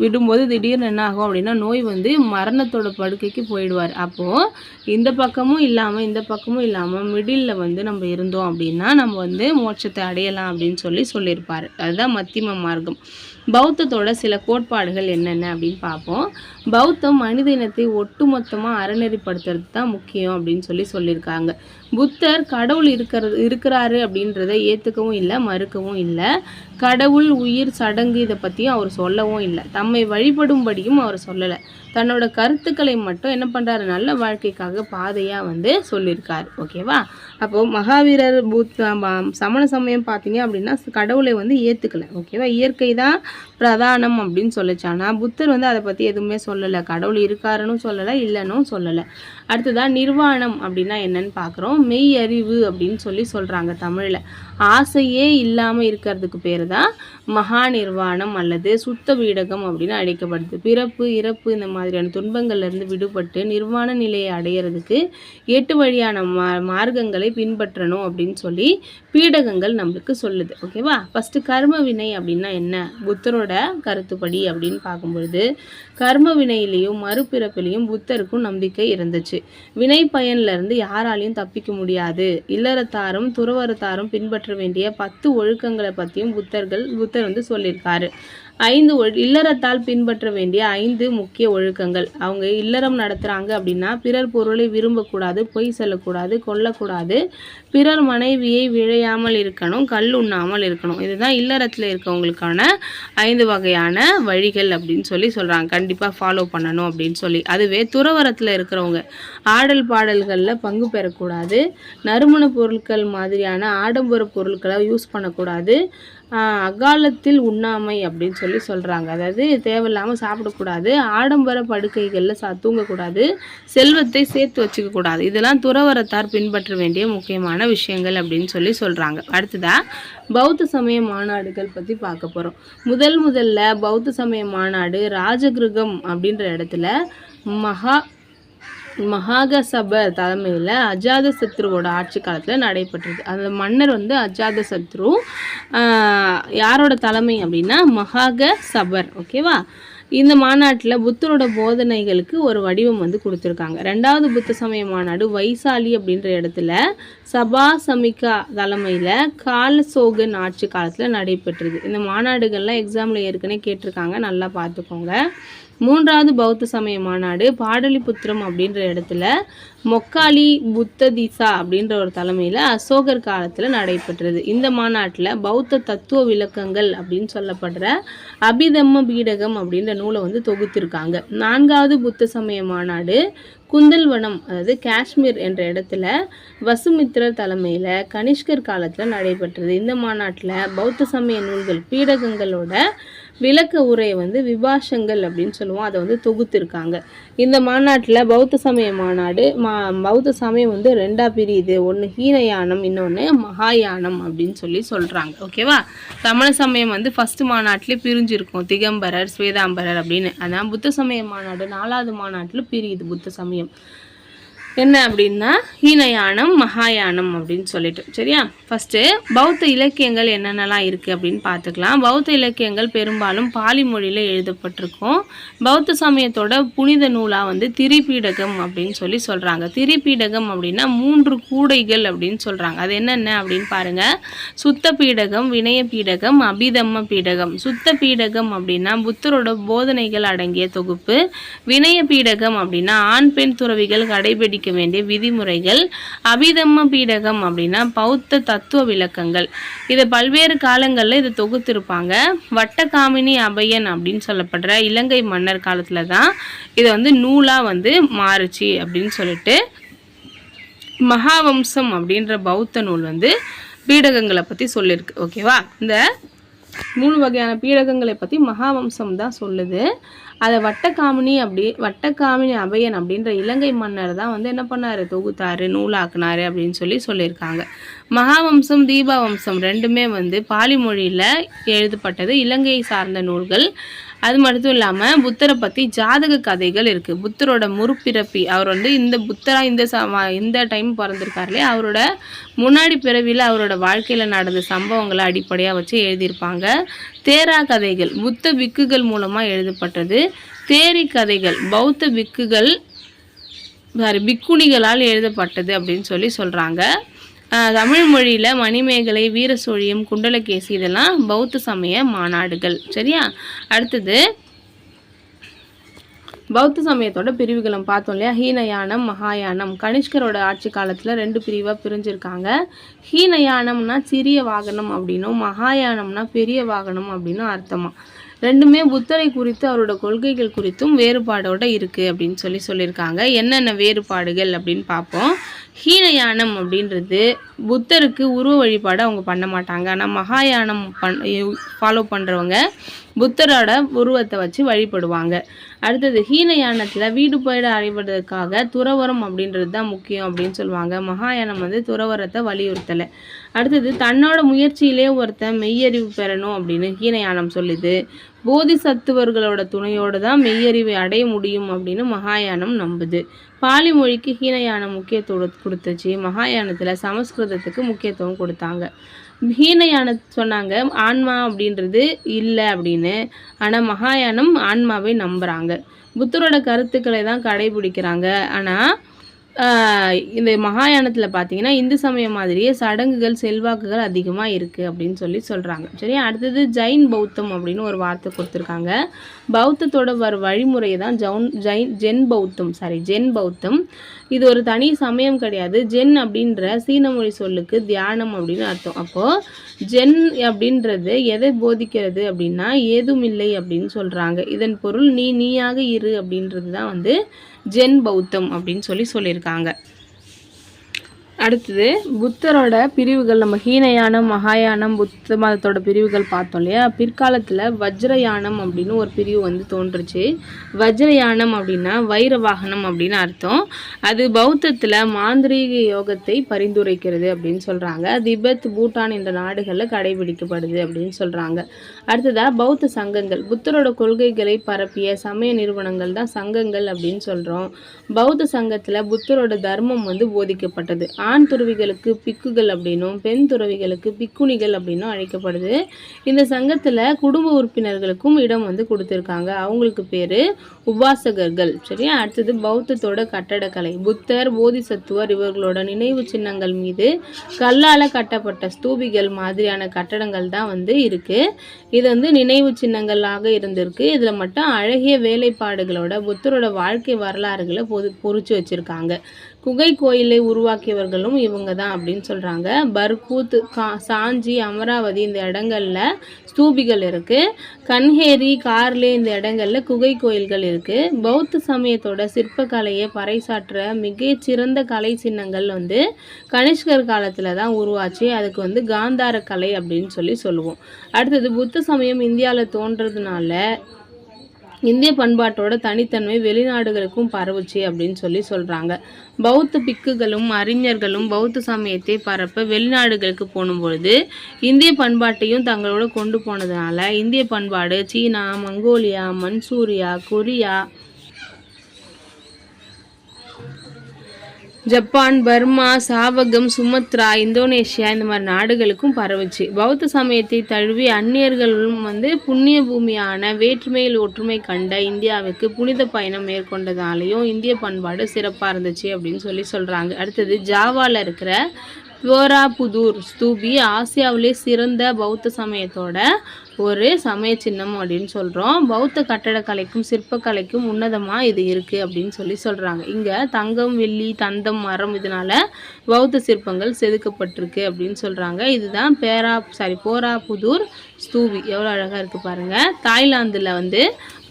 விடும்போது திடீர்னு என்ன ஆகும் அப்படின்னா, நோய் வந்து மரணத்தோட படுக்கைக்கு போயிடுவார். அப்போது இந்த பக்கமும் இல்லாமல் இந்த பக்கமும் இல்லாமல் மிடில் வந்து நம்ம இருந்தோம் அப்படின்னா நம்ம வந்து மோட்சத்தை அடையலாம் அப்படின்னு சொல்லியிருப்பார். அதுதான் மத்தியம மார்க்கம். பௌத்தத்தோட சில கோட்பாடுகள் என்னென்ன அப்படின்னு பார்ப்போம். பௌத்தம் மனித இனத்தை ஒட்டுமொத்தமாக அறநெறிப்படுத்துறது தான் முக்கியம் அப்படின்னு சொல்லியிருக்காங்க. புத்தர் கடவுள் இருக்கிறாரு அப்படின்றத ஏற்றுக்கவும் இல்லை, மறுக்கவும் இல்லை. கடவுள், உயிர், சடங்கு இதை பற்றியும் அவர் சொல்லவும் இல்லை. தம்மை வழிபடும்படியும் அவர் சொல்லலை. தன்னோட கருத்துக்களை மட்டும் என்ன பண்ணுறாரு, நல்ல வாழ்க்கைக்காக பாதையாக வந்து சொல்லியிருக்காரு. ஓகேவா? அப்போது மகாவீரர் சமண சமயம் பார்த்தீங்க அப்படின்னா கடவுளை வந்து ஏற்றுக்கலை. ஓகேவா? இயற்கை தான் பிரதானம் அப்படின்னு சொல்லிச்சானா புத்தர் வந்து அதை பற்றி எதுவுமே சொல்லலை. கடவுள் இருக்காருன்னு சொல்லலை, இல்லைன்னு சொல்லலை. அடுத்ததான் நிர்வாணம் அப்படின்னா என்னன்னு பார்க்குறோம். மெய் அறிவு அப்படின்னு சொல்கிறாங்க தமிழில். ஆசையே இல்லாமல் இருக்கிறதுக்கு பேர் தான் மகா நிர்வாணம் அல்லது சுத்த வீடகம் அப்படின்னு அழைக்கப்படுது. பிறப்பு, இறப்பு இந்த மாதிரியான துன்பங்கள்லேருந்து விடுபட்டு நிர்வாண நிலையை அடையிறதுக்கு 8 வழியான மார்க்கங்களை பின்பற்றணும் அப்படின்னு பீடகங்கள் நம்மளுக்கு சொல்லுது. ஓகேவா? ஃபஸ்ட்டு கர்ம வினை அப்படின்னா என்ன? புத்தரோட கருத்துப்படி அப்படின்னு பார்க்கும்பொழுது கர்ம வினையிலையும் மறுபிறப்பிலையும் புத்தருக்கும் நம்பிக்கை இருந்துச்சு. வினை பயன்லேருந்து யாராலையும் தப்பிக்க முடியாது. இல்லறத்தாரும் துறவரத்தாரும் பின்பற்ற வேண்டிய 10 ஒழுக்கங்களை பற்றியும் புத்தர் வந்து சொல்லியிருக்காரு. 5 இல்லறத்தால் பின்பற்ற வேண்டிய 5 முக்கிய ஒழுக்கங்கள். அவங்க இல்லறம் நடத்துகிறாங்க அப்படின்னா பிறர் பொருளை விரும்பக்கூடாது, பொய் சொல்லக்கூடாது, கொல்லக்கூடாது, பிறர் மனைவியை விழையாமல் இருக்கணும், கல் உண்ணாமல் இருக்கணும். இதுதான் இல்லறத்தில் இருக்கவங்களுக்கான 5 வகையான வழிகள் அப்படின்னு சொல்கிறாங்க. கண்டிப்பாக ஃபாலோ பண்ணணும் அப்படின்னு அதுவே துறவரத்தில் இருக்கிறவங்க ஆடல் பாடல்களில் பங்கு பெறக்கூடாது, நறுமண பொருட்கள் மாதிரியான ஆடம்பர பொருட்களை யூஸ் பண்ணக்கூடாது, அகாலத்தில் உண்ணாமை அப்படின்னு சொல்கிறாங்க. அதாவது தேவையில்லாமல் சாப்பிடக்கூடாது, ஆடம்பர படுக்கைகளில் தூங்கக்கூடாது, செல்வத்தை சேர்த்து வச்சுக்கக்கூடாது. இதெல்லாம் துறவரத்தார் பின்பற்ற வேண்டிய முக்கியமான விஷயங்கள் அப்படின்னு சொல்கிறாங்க. அடுத்ததாக பௌத்த சமய மாநாடுகள் பற்றி பார்க்க போகிறோம். முதல்ல பௌத்த சமய மாநாடு ராஜகிருகம் அப்படின்ற இடத்துல மகாகசபர் தலைமையில் அஜாதசத்ருவோட ஆட்சி காலத்தில் நடைபெற்றது. அந்த மன்னர் வந்து அஜாதசத்ரு. யாரோட தலைமை அப்படின்னா மகாகசபர். ஓகேவா? இந்த மாநாட்டில் புத்தரோட போதனைகளுக்கு ஒரு வடிவம் வந்து கொடுத்துருக்காங்க. 2வது புத்த சமய மாநாடு வைசாலி அப்படின்ற இடத்துல சபா சமிகா தலைமையில் காலசோகன் ஆட்சி காலத்தில் நடைபெற்றது. இந்த மாநாடுகள்லாம் எக்ஸாமில் ஏற்கனவே கேட்டிருக்காங்க, நல்லா பார்த்துக்கோங்க. 3வது பௌத்த சமய மாநாடு பாடலிபுத்திரம் அப்படின்ற இடத்துல மொக்காலி புத்ததிசா அப்படின்ற ஒரு தலைமையில் அசோகர் காலத்தில் நடைபெற்றது. இந்த மாநாட்டில் பௌத்த தத்துவ விளக்கங்கள் அப்படின்னு சொல்லப்படுற அபிதம்ம பீடகம் அப்படின்ற நூலை வந்து தொகுத்திருக்காங்க. 4வது புத்த சமய மாநாடு குந்தல்வனம் அதாவது காஷ்மீர் என்ற இடத்துல வசுமித்திரர் தலைமையில் கனிஷ்கர் காலத்தில் நடைபெற்றது. இந்த மாநாட்டில் பௌத்த சமய நூல்கள் பீடகங்களோட விளக்க உரையை வந்து விபாஷங்கள் அப்படின்னு சொல்லுவோம். அதை வந்து தொகுத்திருக்காங்க. இந்த மாநாட்டில் பௌத்த சமய மாநாடு பௌத்த சமயம் வந்து 2ஆ பிரியுது. ஒன்று ஹீனயானம், இன்னொன்று மகாயானம் அப்படின்னு சொல்லி சொல்கிறாங்க. ஓகேவா? சமண சமயம் வந்து ஃபஸ்ட்டு மாநாட்டிலே பிரிஞ்சிருக்கும், திகம்பரர் ஸ்வேதாம்பரர் அப்படின்னு. அதான் புத்த சமய மாநாடு 4ஆவது மாநாட்டில் பிரியுது புத்த சமயம். என்ன அப்படின்னா ஹீனயானம் மகாயானம் அப்படின்னு சொல்லிட்டு. சரியா? ஃபஸ்ட்டு பௌத்த இலக்கியங்கள் என்னென்னலாம் இருக்குது அப்படின்னு பார்த்துக்கலாம். பௌத்த இலக்கியங்கள் பெரும்பாலும் பாலி மொழியில் எழுதப்பட்டிருக்கும். பௌத்த சமயத்தோட புனித நூலாக வந்து திரிபீடகம் அப்படின்னு சொல்லி சொல்கிறாங்க. திரிபீடகம் அப்படின்னா 3 கூடைகள் அப்படின்னு சொல்கிறாங்க. அது என்னென்ன அப்படின்னு பாருங்கள். சுத்த பீடகம், வினய பீடகம், அபிதம்ம பீடகம். சுத்த பீடகம் அப்படின்னா புத்தரோட போதனைகள் அடங்கிய தொகுப்பு. வினய பீடகம் அப்படின்னா ஆண் பெண் துறவிகள் கடைபிடிக்க வேண்டிய விதிமுறைகள். அபிதம்ம பீடகம் அப்படின்னா பௌத்த தத்துவ விளக்கங்கள். இதை பல்வேறு காலங்களில் இதை தொகுத்திருப்பாங்க. வட்டகாமினி அபயன் அப்படின்னு சொல்லப்படுற இலங்கை மன்னர் காலத்தில் தான் இதை வந்து நூலாக வந்து மாறுச்சு அப்படின்னு சொல்லிட்டு மகாவம்சம் அப்படின்ற பௌத்த நூல் வந்து பீடகங்களை பற்றி சொல்லியிருக்கு. ஓகேவா? இந்த 3 வகையான பீடகங்களை பற்றி மகாவம்சம் தான் சொல்லுது. அதை வட்டகாமினி அபயன் அப்படின்ற இலங்கை மன்னர் தான் வந்து என்ன பண்ணார், தொகுத்தாரு, நூலாக்குனாரு அப்படின்னு சொல்லியிருக்காங்க. மகாவம்சம் தீபாவம்சம் 2மே வந்து பாலி மொழியில் எழுதப்பட்டது, இலங்கையை சார்ந்த நூல்கள். அது மட்டும் இல்லாமல் புத்தரை பற்றி ஜாதக கதைகள் இருக்குது. புத்தரோட முற்பிறப்பி, அவர் வந்து இந்த புத்தராக இந்த டைம் பிறந்திருக்காருலே, அவரோட முன்னாடி பிறவியில் அவரோட வாழ்க்கையில் நடந்த சம்பவங்களை அடிப்படையாக வச்சு எழுதியிருப்பாங்க. தேரா கதைகள் புத்த பிக்குகள் மூலமாக எழுதப்பட்டது. தேரி கதைகள் பௌத்த பிக்குணிகளால் எழுதப்பட்டது அப்படின்னு சொல்கிறாங்க. தமிழ் மொழியில் மணிமேகலை, வீரசோழியம், குண்டலகேசி இதெல்லாம் பௌத்த சமய மாநாடுகள். சரியா? அடுத்தது பௌத்த சமயத்தோட பிரிவுகளை பார்த்தோம் இல்லையா? ஹீனயானம் மகாயானம். கனிஷ்கரோட ஆட்சி காலத்தில் 2 பிரிவாக பிரிஞ்சிருக்காங்க. ஹீனயானம்னா சிறிய வாகனம் அப்படின்னும், மகாயானம்னா பெரிய வாகனம் அப்படின்னும் அர்த்தமா. 2மே புத்தரை குறித்து அவரோட கொள்கைகள் குறித்தும் வேறுபாடோட இருக்குது அப்படின்னு சொல்லியிருக்காங்க. என்னென்ன வேறுபாடுகள் அப்படின்னு பார்ப்போம். ஹீனயானம் அப்படின்றது புத்தருக்கு உருவ வழிபாடு அவங்க பண்ண மாட்டாங்க. ஆனால் மகாயானம் ஃபாலோ பண்ணுறவங்க புத்தரோட உருவத்தை வச்சு வழிபடுவாங்க. அடுத்தது ஹீனயானத்தில் வீடு போயிட அடைவதற்காக துறவரம் அப்படின்றது தான் முக்கியம் அப்படின்னு சொல்லுவாங்க. மகாயானம் வந்து துறவரத்தை வலியுறுத்தலை. அடுத்தது தன்னோட முயற்சியிலே ஒருத்தன் மெய்யறிவு பெறணும் அப்படின்னு ஹீனயானம் சொல்லுது. போதிசத்துவர்களோட துணையோடு தான் மெய்யறிவை அடைய முடியும் அப்படின்னு மகாயானம் நம்புது. பாலி மொழிக்கு ஹீனயானம் முக்கியத்துவம் கொடுத்துச்சு. மகாயானத்தில் சமஸ்கிருதத்துக்கு முக்கியத்துவம் கொடுத்தாங்க. ஹீனயான சொன்னாங்க ஆன்மா அப்படின்றது இல்லை அப்படின்னு. ஆனால் மகாயானம் ஆன்மாவை நம்புகிறாங்க. புத்தரோட கருத்துக்களை தான் கடைபிடிக்கிறாங்க. ஆனால் இந்த மகாயானத்தில் பார்த்தீங்கன்னா இந்து சமயம் மாதிரியே சடங்குகள் செல்வாக்குகள் அதிகமாக இருக்குது அப்படின்னு சொல்கிறாங்க. சரி, அடுத்தது ஜைன் பௌத்தம் அப்படின்னு ஒரு வார்த்தை கொடுத்துருக்காங்க. பௌத்தத்தோட வழிமுறை தான் ஜென் பௌத்தம். இது ஒரு தனி சமயம் கிடையாது. ஜென் அப்படின்ற சீன மொழி சொல்லுக்கு தியானம் அப்படின்னு அர்த்தம். அப்போது ஜென் அப்படின்றது எதை போதிக்கிறது அப்படின்னா ஏதும் இல்லை அப்படின்னு சொல்கிறாங்க. இதன் பொருள் நீயாக இரு அப்படின்றது தான் வந்து ஜென் பௌத்தம் அப்படின்னு சொல்லியிருக்காங்க. அடுத்தது புத்தரோட பிரிவுகள். நம்ம ஹீனயானம் மகாயானம் புத்த மதத்தோட பிரிவுகள் பார்த்தோம் இல்லையா? பிற்காலத்தில் வஜ்ரயானம் அப்படின்னு ஒரு பிரிவு வந்து தோன்றுச்சு. வஜ்ரயானம் அப்படின்னா வைர வாகனம் அப்படின்னு அர்த்தம். அது பௌத்தத்தில் மாந்திரீக யோகத்தை பரிந்துரைக்கிறது அப்படின்னு சொல்கிறாங்க. திபெத், பூட்டான் என்ற நாடுகளில் கடைபிடிக்கப்படுது அப்படின்னு சொல்கிறாங்க. அடுத்ததாக பௌத்த சங்கங்கள். புத்தரோட கொள்கைகளை பரப்பிய சமய நிறுவனங்கள் தான் சங்கங்கள் அப்படின்னு சொல்கிறோம். பௌத்த சங்கத்தில் புத்தரோட தர்மம் வந்து போதிக்கப்பட்டது. ஆண் துறவிகளுக்கு பிக்குகள் அப்படின்னும், பெண் துறவிகளுக்கு பிக்குணிகள் அப்படின்னும் அழைக்கப்படுது. இந்த சங்கத்தில் குடும்ப உறுப்பினர்களுக்கும் இடம் வந்து கொடுத்துருக்காங்க. அவங்களுக்கு பேர் உபாசகர்கள். சரியா? அடுத்தது பௌத்தத்தோட கட்டடக்கலை. புத்தர், போதிசத்துவர் இவர்களோட நினைவு சின்னங்கள் மீது கல்லால் கட்டப்பட்ட ஸ்தூபிகள் மாதிரியான கட்டடங்கள் தான் வந்து இருக்குது. இது வந்து நினைவு சின்னங்களாக இருந்திருக்கு. இதில் மட்டும் அழகிய வேலைப்பாடுகளோட புத்தரோட வாழ்க்கை வரலாறுகளை பொறிச்சு வச்சுருக்காங்க. குகை கோயிலை உருவாக்கியவர்கள் தலைவர்களும் இவங்க தான் அப்படின்னு சொல்கிறாங்க. பர்கூத், சாஞ்சி, அமராவதி இந்த இடங்கள்ல ஸ்தூபிகள் இருக்குது. கன்ஹேரி, கார்லே இந்த இடங்களில் குகை கோயில்கள் இருக்குது. பௌத்த சமயத்தோட சிற்பக்கலையை பறைசாற்ற மிகச்சிறந்த கலை சின்னங்கள் வந்து கனிஷ்கர் காலத்தில் தான் உருவாச்சு. அதுக்கு வந்து காந்தார கலை அப்படின்னு சொல்லுவோம். அடுத்தது புத்த சமயம் இந்தியாவில் தோன்றதுனால இந்திய பண்பாட்டோட தனித்தன்மை வெளிநாடுகளுக்கும் பரவுச்சு அப்படின்னு சொல்கிறாங்க. பௌத்த பிக்குகளும் அறிஞர்களும் பௌத்த சமயத்தை பரப்ப வெளிநாடுகளுக்கு போகும்பொழுது இந்திய பண்பாட்டையும் தங்களோட கொண்டு போனதுனால இந்திய பண்பாடு China, Mongolia, Manchuria, Korea, Japan, Burma, சாவகம், சுமத்ரா, இந்தோனேஷியா இந்த மாதிரி நாடுகளுக்கும் பரவுச்சு. பௌத்த சமயத்தை தழுவி அந்நியர்களும் வந்து புண்ணிய பூமியான வேற்றுமையில் ஒற்றுமை கண்ட இந்தியாவுக்கு புனித பயணம் மேற்கொண்டதாலேயும் இந்திய பண்பாடு சிறப்பாக இருந்துச்சு அப்படின்னு சொல்கிறாங்க. அடுத்தது ஜாவாவில் இருக்கிற போராபுதூர் ஸ்தூபி ஆசியாவிலே சிறந்த பௌத்த சமயத்தோட ஒரு சமய சின்னம் அப்படின்னு சொல்கிறோம். பௌத்த கட்டடக்கலைக்கும் சிற்பக்கலைக்கும் உன்னதமாக இது இருக்குது அப்படின்னு சொல்கிறாங்க. இங்கே தங்கம், வெள்ளி, தந்தம், மரம் இதனால் பௌத்த சிற்பங்கள் செதுக்கப்பட்டிருக்கு அப்படின்னு சொல்கிறாங்க. இதுதான் போராபுதூர் ஸ்தூபி. எவ்வளோ அழகாக இருக்குது பாருங்கள். தாய்லாந்தில் வந்து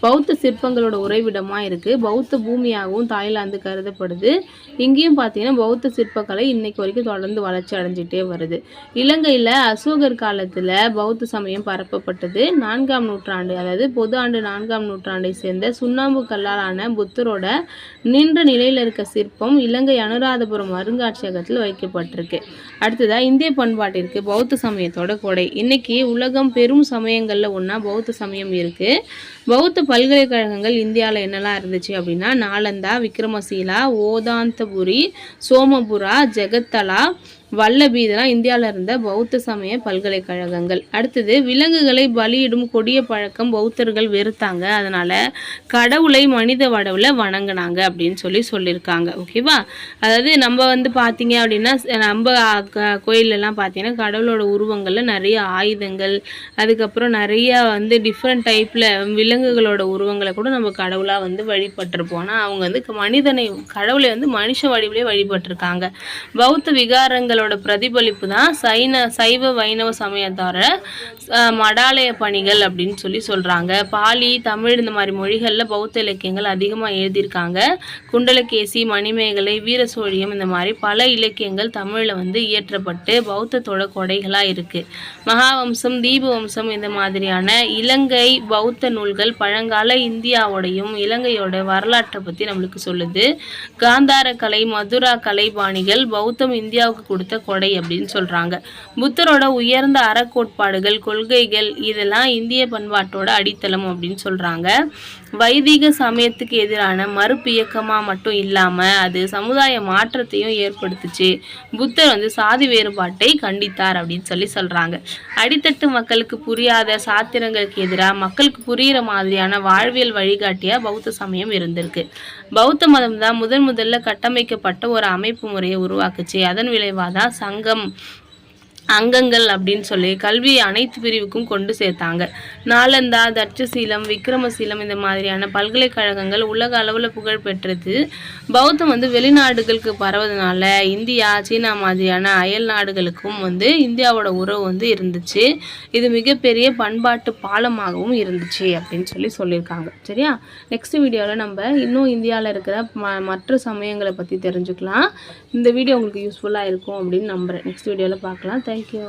பௌத்த சிற்பங்களோட உறைவிடமாக இருக்குது. பௌத்த பூமியாகவும் தாய்லாந்து கருதப்படுது. இங்கேயும் பார்த்தீங்கன்னா பௌத்த சிற்பக்கலை இன்னைக்கு வரைக்கும் தொடர்ந்து வளர்ச்சி அடைஞ்சிட்டே வருது. இலங்கையில் அசோகர் காலத்தில் பௌத்த சமயம் பரப்பப்பட்டது. 4ஆம் நூற்றாண்டு, அதாவது பொது ஆண்டு 4ஆம் நூற்றாண்டை சேர்ந்த சுண்ணாம்பு கல்லாலான புத்தரோட நின்ற நிலையில் இருக்க சிற்பம் இலங்கை அனுராதபுரம் அருங்காட்சியகத்தில் வைக்கப்பட்டிருக்கு. அடுத்ததாக இந்திய பண்பாட்டிற்கு பௌத்த சமயத்தோட கொடை. இன்னைக்கு உலகம் பெரும் சமயங்களில் ஒன்றா பௌத்த சமயம் இருக்குது. பௌத்த பல்கலைக்கழகங்கள் இந்தியாவில் என்னெல்லாம் இருந்துச்சு அப்படின்னா நாலந்தா, விக்ரமசீலா, ஓதாந்தபுரி, சோமபுரா, ஜெகத்தலா, வல்லபி இதெல்லாம் இந்தியாவில் இருந்த பௌத்த சமய பல்கலைக்கழகங்கள். அடுத்தது விலங்குகளை பலியிடும் கொடிய பழக்கம் பௌத்தர்கள் வெறுத்தாங்க. அதனால் கடவுளை மனித வடவில் வணங்கினாங்க அப்படின்னு சொல்லியிருக்காங்க. ஓகேவா? அதாவது நம்ம வந்து பார்த்தீங்க அப்படின்னா நம்ம கோயிலெல்லாம் பார்த்தீங்கன்னா கடவுளோட உருவங்களில் நிறைய ஆயுதங்கள், அதுக்கப்புறம் நிறைய வந்து டிஃப்ரெண்ட் டைப்பில் விலங்குகளோட உருவங்களை கூட நம்ம கடவுளாக வந்து வழிபட்டிருப்போம். ஆனால் அவங்க வந்து கடவுளை வந்து மனுஷ வடிவிலே வழிபட்டிருக்காங்க. பௌத்த விகாரங்கள் பிரதிபலிப்பு தான் சைவ வைணவ சமயத்தார மடாலய பணிகள் அப்படின்னு சொல்றாங்க. பாலி, தமிழ் இந்த மாதிரி மொழிகளில் பௌத்த இலக்கியங்கள் அதிகமாக எழுதியிருக்காங்க. குண்டலகேசி, மணிமேகலை, வீரசோழியம் இந்த மாதிரி பல இலக்கியங்கள் தமிழில் வந்து இயற்றப்பட்டு பௌத்தத்தோட கொடைகளாக இருக்குது. மகாவம்சம், தீபவம்சம் இந்த மாதிரியான இலங்கை பௌத்த நூல்கள் பழங்கால இந்தியாவோடையும் இலங்கையோட வரலாற்றை பற்றி நம்மளுக்கு சொல்லுது. காந்தார கலை, மதுரா கலை பாணிகள் பௌத்தம் இந்தியாவுக்கு கொடுத்த கொடை அப்படின்னு சொல்றாங்க. புத்தரோட உயர்ந்த அறக்கோட்பாடுகள், கொள்கைகள் இதெல்லாம் இந்திய பண்பாட்டோட அடித்தளம் அப்படின்னு சொல்றாங்க. வைதிக சமயத்துக்கு எதிரான மறுப்பு இயக்கமா மட்டும் இல்லாம அது சமுதாய மாற்றத்தையும் ஏற்படுத்துச்சு. புத்தர் வந்து சாதி வேறுபாட்டை கண்டித்தார் அப்படின்னு சொல்றாங்க. அடித்தட்டு மக்களுக்கு புரியாத சாத்திரங்களுக்கு எதிராக மக்களுக்கு புரிகிற மாதிரியான வாழ்வியல் வழிகாட்டியா பௌத்த சமயம் இருந்திருக்கு. பௌத்த மதம் தான் முதல்ல கட்டமைக்கப்பட்ட ஒரு அமைப்பு முறையை உருவாக்குச்சு. அதன் விளைவாதான் சங்கம், அங்கங்கள் அப்படின்னு சொல்லி கல்வியை அனைத்து பிரிவுக்கும் கொண்டு சேர்த்தாங்க. நாலந்தா, தட்சசீலம், விக்ரமசீலம் இந்த மாதிரியான பல்கலைக்கழகங்கள் உலக அளவில் புகழ் பெற்றது. பௌத்தம் வந்து வெளிநாடுகளுக்கு பரவதுனால இந்தியா, சீனா மாதிரியான அயல் நாடுகளுக்கும் வந்து இந்தியாவோட உறவு வந்து இருந்துச்சு. இது மிகப்பெரிய பண்பாட்டு பாலமாகவும் இருந்துச்சு அப்படின்னு சொல்லியிருக்காங்க. சரியா? நெக்ஸ்ட் வீடியோவில் நம்ம இன்னும் இந்தியாவில் இருக்கிற மற்ற சமயங்களை பற்றி தெரிஞ்சுக்கலாம். இந்த வீடியோ உங்களுக்கு யூஸ்ஃபுல்லாக இருக்கும் அப்படின்னு நம்புகிறேன். நெக்ஸ்ட் வீடியோவில் பார்க்கலாம். Thank you.